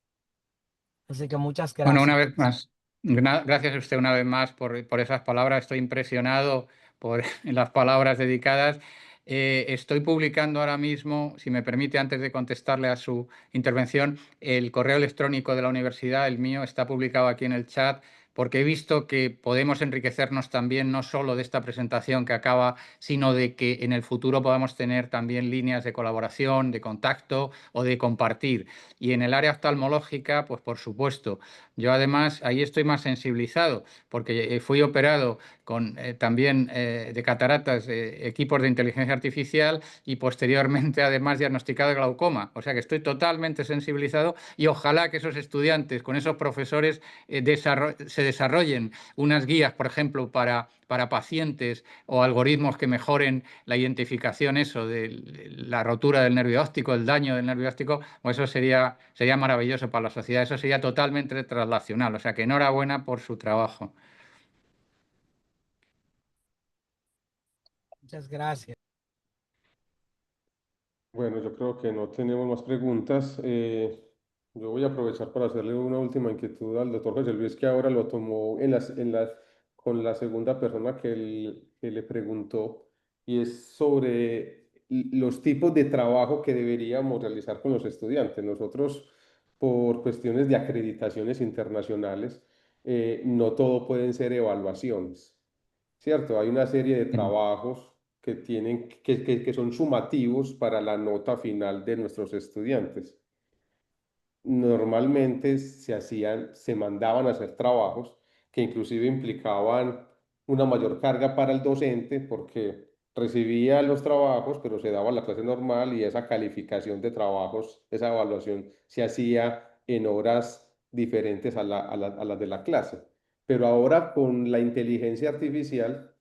Así que muchas Bueno, una gracias. vez más, gracias a usted una vez más por esas palabras. Estoy impresionado por las palabras dedicadas. Estoy publicando ahora mismo, si me permite, antes de contestarle a su intervención, el correo electrónico de la universidad, el mío, está publicado aquí en el chat, porque he visto que podemos enriquecernos también no solo de esta presentación que acaba, sino de que en el futuro podamos tener también líneas de colaboración, de contacto o de compartir. Y en el área oftalmológica, pues por supuesto, yo además ahí estoy más sensibilizado, porque fui operado con también de cataratas, equipos de inteligencia artificial, y posteriormente además diagnosticado de glaucoma. O sea que estoy totalmente sensibilizado, y ojalá que esos estudiantes con esos profesores se desarrollen unas guías, por ejemplo, para pacientes, o algoritmos que mejoren la identificación de la rotura del nervio óptico, el daño del nervio óptico. Pues eso sería maravilloso para la sociedad. Eso sería totalmente traslacional. O sea que enhorabuena por su trabajo. Muchas gracias. Bueno, yo creo que no tenemos más preguntas. Yo voy a aprovechar para hacerle una última inquietud al doctor José Luis, que ahora lo tomó con la segunda persona que le preguntó, y es sobre los tipos de trabajo que deberíamos realizar con los estudiantes. Nosotros, por cuestiones de acreditaciones internacionales, no todo pueden ser evaluaciones, ¿cierto? Hay una serie de Mm. trabajos que son sumativos para la nota final de nuestros estudiantes. Normalmente se mandaban a hacer trabajos que inclusive implicaban una mayor carga para el docente porque recibía los trabajos, pero se daba la clase normal y esa calificación de trabajos, esa evaluación se hacía en horas diferentes a las de la clase. Pero ahora con la inteligencia artificial,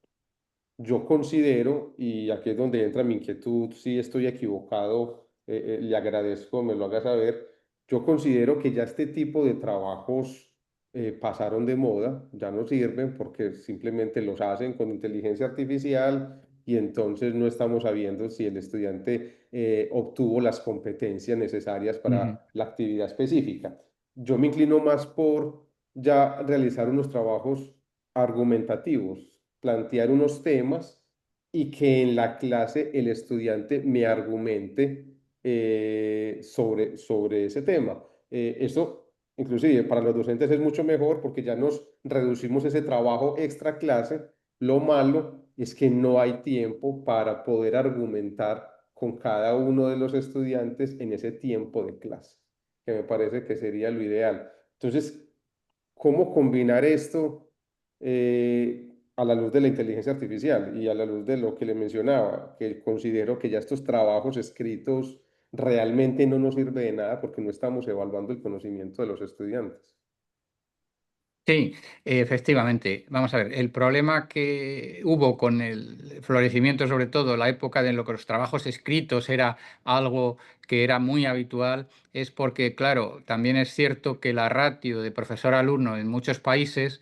yo considero, y aquí es donde entra mi inquietud, si estoy equivocado, le agradezco, me lo haga saber. Yo considero que ya este tipo de trabajos pasaron de moda, ya no sirven porque simplemente los hacen con inteligencia artificial y entonces no estamos sabiendo si el estudiante obtuvo las competencias necesarias Ujú. para la actividad específica. Yo me inclino más por ya realizar unos trabajos argumentativos, plantear unos temas y que en la clase el estudiante me argumente sobre ese tema. Esto, inclusive, para los docentes es mucho mejor porque ya nos reducimos ese trabajo extra clase. Lo malo es que no hay tiempo para poder argumentar con cada uno de los estudiantes en ese tiempo de clase, que me parece que sería lo ideal. Entonces, ¿cómo combinar esto a la luz de la inteligencia artificial y a la luz de lo que le mencionaba? Que considero que ya estos trabajos escritos realmente no nos sirven de nada porque no estamos evaluando el conocimiento de los estudiantes. Sí, efectivamente. Vamos a ver, el problema que hubo con el florecimiento, sobre todo la época de lo que los trabajos escritos era algo que era muy habitual, es porque, claro, también es cierto que la ratio de profesor-alumno en muchos países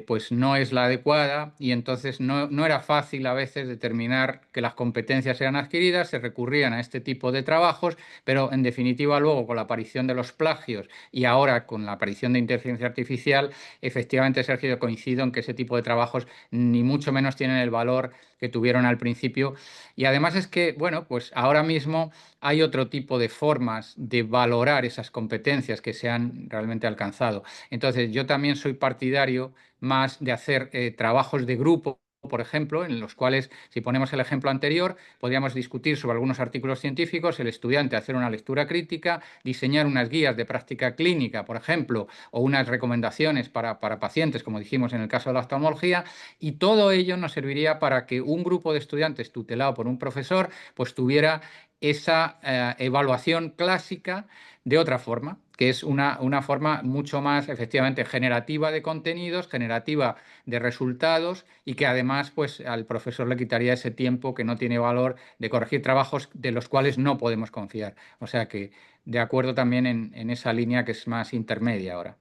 pues no es la adecuada y entonces no era fácil a veces determinar que las competencias eran adquiridas, se recurrían a este tipo de trabajos, pero en definitiva luego con la aparición de los plagios y ahora con la aparición de inteligencia artificial, efectivamente, Sergio, coincido en que ese tipo de trabajos ni mucho menos tienen el valor que tuvieron al principio. Y además es que, bueno, pues ahora mismo hay otro tipo de formas de valorar esas competencias que se han realmente alcanzado. Entonces, yo también soy partidario más de hacer trabajos de grupo, por ejemplo, en los cuales, si ponemos el ejemplo anterior, podríamos discutir sobre algunos artículos científicos, el estudiante hacer una lectura crítica, diseñar unas guías de práctica clínica, por ejemplo, o unas recomendaciones para pacientes, como dijimos en el caso de la oftalmología, y todo ello nos serviría para que un grupo de estudiantes tutelado por un profesor pues tuviera esa evaluación clásica de otra forma, que es una forma mucho más efectivamente generativa de contenidos, generativa de resultados y que además pues al profesor le quitaría ese tiempo que no tiene valor de corregir trabajos de los cuales no podemos confiar. O sea que de acuerdo también en esa línea que es más intermedia ahora.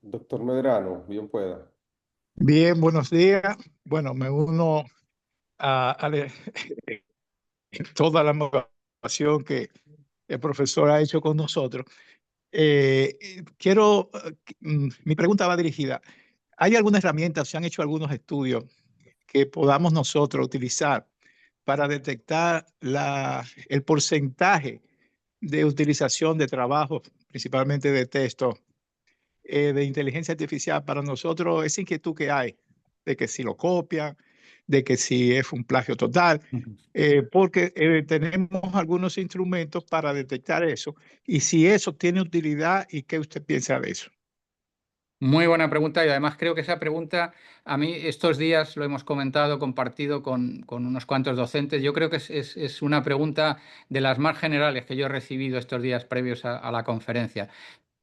Doctor Medrano, bien pueda. Bien, buenos días. Bueno, me uno a toda la motivación que el profesor ha hecho con nosotros. Mi pregunta va dirigida. ¿Hay alguna herramienta, se han hecho algunos estudios que podamos nosotros utilizar para detectar el porcentaje de utilización de trabajos, principalmente de texto, de inteligencia artificial? Para nosotros esa inquietud que hay de que si lo copian, de que si es un plagio total, porque tenemos algunos instrumentos para detectar eso y si eso tiene utilidad y qué usted piensa de eso. Muy buena pregunta y además creo que esa pregunta a mí estos días lo hemos comentado, compartido con unos cuantos docentes. Yo creo que es una pregunta de las más generales que yo he recibido estos días previos a la conferencia.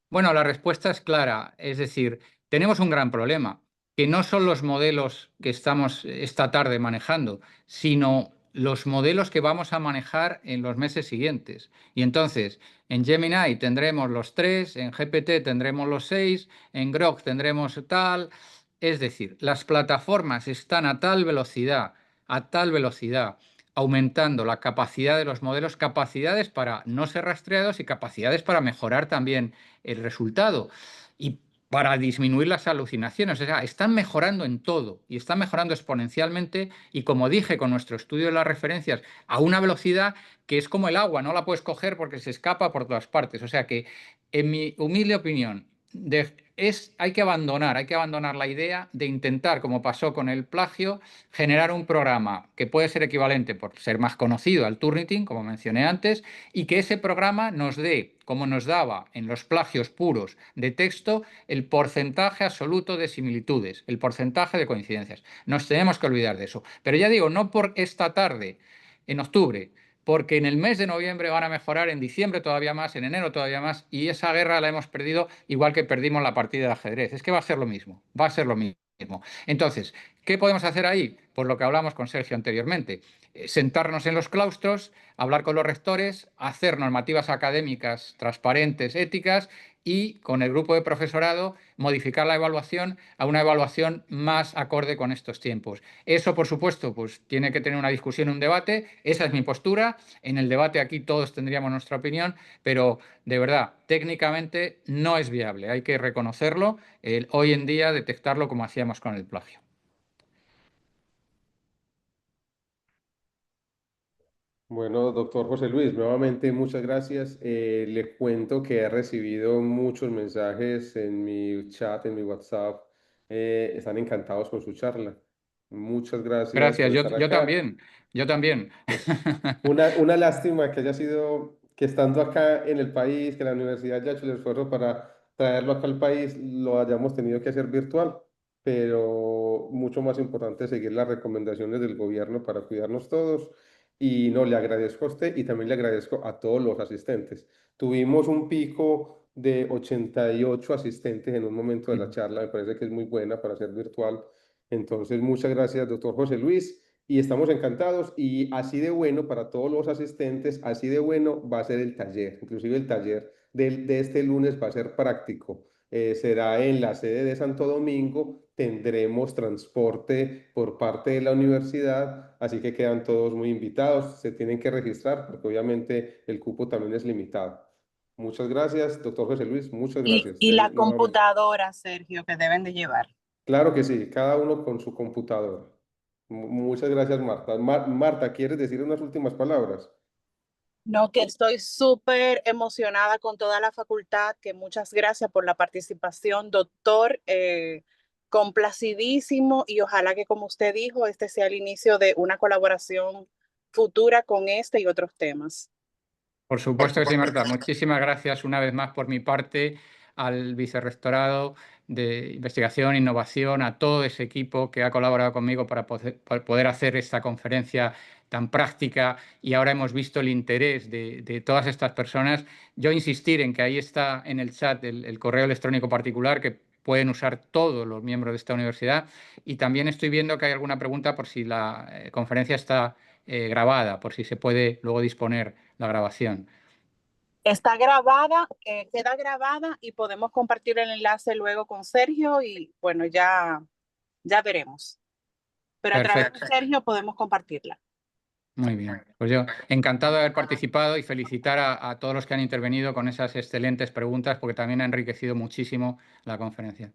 Bueno, la respuesta es clara, es decir, tenemos un gran problema, que no son los modelos que estamos esta tarde manejando, sino los modelos que vamos a manejar en los meses siguientes. Y entonces, en Gemini tendremos los 3, en GPT tendremos los 6, en Grok tendremos tal. Es decir, las plataformas están a tal velocidad aumentando la capacidad de los modelos, capacidades para no ser rastreados y capacidades para mejorar también el resultado y para disminuir las alucinaciones. O sea, están mejorando en todo y están mejorando exponencialmente y, como dije, con nuestro estudio de las referencias, a una velocidad que es como el agua, no la puedes coger porque se escapa por todas partes. O sea que, en mi humilde opinión, hay que abandonar la idea de intentar, como pasó con el plagio, generar un programa que puede ser equivalente, por ser más conocido, al Turnitin, como mencioné antes, y que ese programa nos dé, como nos daba en los plagios puros de texto, el porcentaje absoluto de similitudes, el porcentaje de coincidencias. Nos tenemos que olvidar de eso. Pero ya digo, no por esta tarde, en octubre, porque en el mes de noviembre van a mejorar, en diciembre todavía más, en enero todavía más, y esa guerra la hemos perdido igual que perdimos la partida de ajedrez. Es que va a ser lo mismo, va a ser lo mismo. Entonces, ¿qué podemos hacer ahí? Pues lo que hablamos con Sergio anteriormente, sentarnos en los claustros, hablar con los rectores, hacer normativas académicas transparentes, éticas, y con el grupo de profesorado modificar la evaluación a una evaluación más acorde con estos tiempos. Eso, por supuesto, pues tiene que tener una discusión, un debate. Esa es mi postura. En el debate aquí todos tendríamos nuestra opinión, pero de verdad, técnicamente no es viable. Hay que reconocerlo, hoy en día detectarlo como hacíamos con el plagio. Bueno, doctor José Luis, nuevamente muchas gracias. Le cuento que he recibido muchos mensajes en mi chat, en mi WhatsApp. Están encantados con su charla. Muchas gracias Gracias, por estar yo acá. también, yo también. Una lástima que haya sido que estando acá en el país, que la universidad haya hecho el esfuerzo para traerlo acá al país, lo hayamos tenido que hacer virtual, pero mucho más importante seguir las recomendaciones del gobierno para cuidarnos todos. Y no, le agradezco a usted y también le agradezco a todos los asistentes. Tuvimos un pico de 88 asistentes en un momento de la charla, me parece que es muy buena para ser virtual. Entonces, muchas gracias, doctor José Luis, y estamos encantados. Y así de bueno para todos los asistentes, así de bueno va a ser el taller. Inclusive el taller de este lunes va a ser práctico. Será en la sede de Santo Domingo, tendremos transporte por parte de la universidad, así que quedan todos muy invitados, se tienen que registrar porque obviamente el cupo también es limitado. Muchas gracias, doctor José Luis, muchas gracias Y la nuevamente. computadora, Sergio, que deben de llevar. Claro que sí, cada uno con su computador. Muchas gracias, Marta. Marta, ¿quieres decir unas últimas palabras? No, que estoy súper emocionada con toda la facultad, que muchas gracias por la participación, doctor, complacidísimo, y ojalá que, como usted dijo, este sea el inicio de una colaboración futura con este y otros temas. Por supuesto que sí, Marta. Muchísimas gracias una vez más por mi parte al Vicerrectorado de Investigación e Innovación, a todo ese equipo que ha colaborado conmigo para poder hacer esta conferencia tan práctica, y ahora hemos visto el interés de todas estas personas. Yo insistir en que ahí está en el chat el correo electrónico particular que pueden usar todos los miembros de esta universidad, y también estoy viendo que hay alguna pregunta por si la conferencia está grabada, por si se puede luego disponer la grabación. Está grabada, queda grabada y podemos compartir el enlace luego con Sergio y bueno, ya veremos. Pero a través Perfecto. de Sergio podemos compartirla. Muy bien. Pues yo encantado de haber participado y felicitar a todos los que han intervenido con esas excelentes preguntas, porque también ha enriquecido muchísimo la conferencia.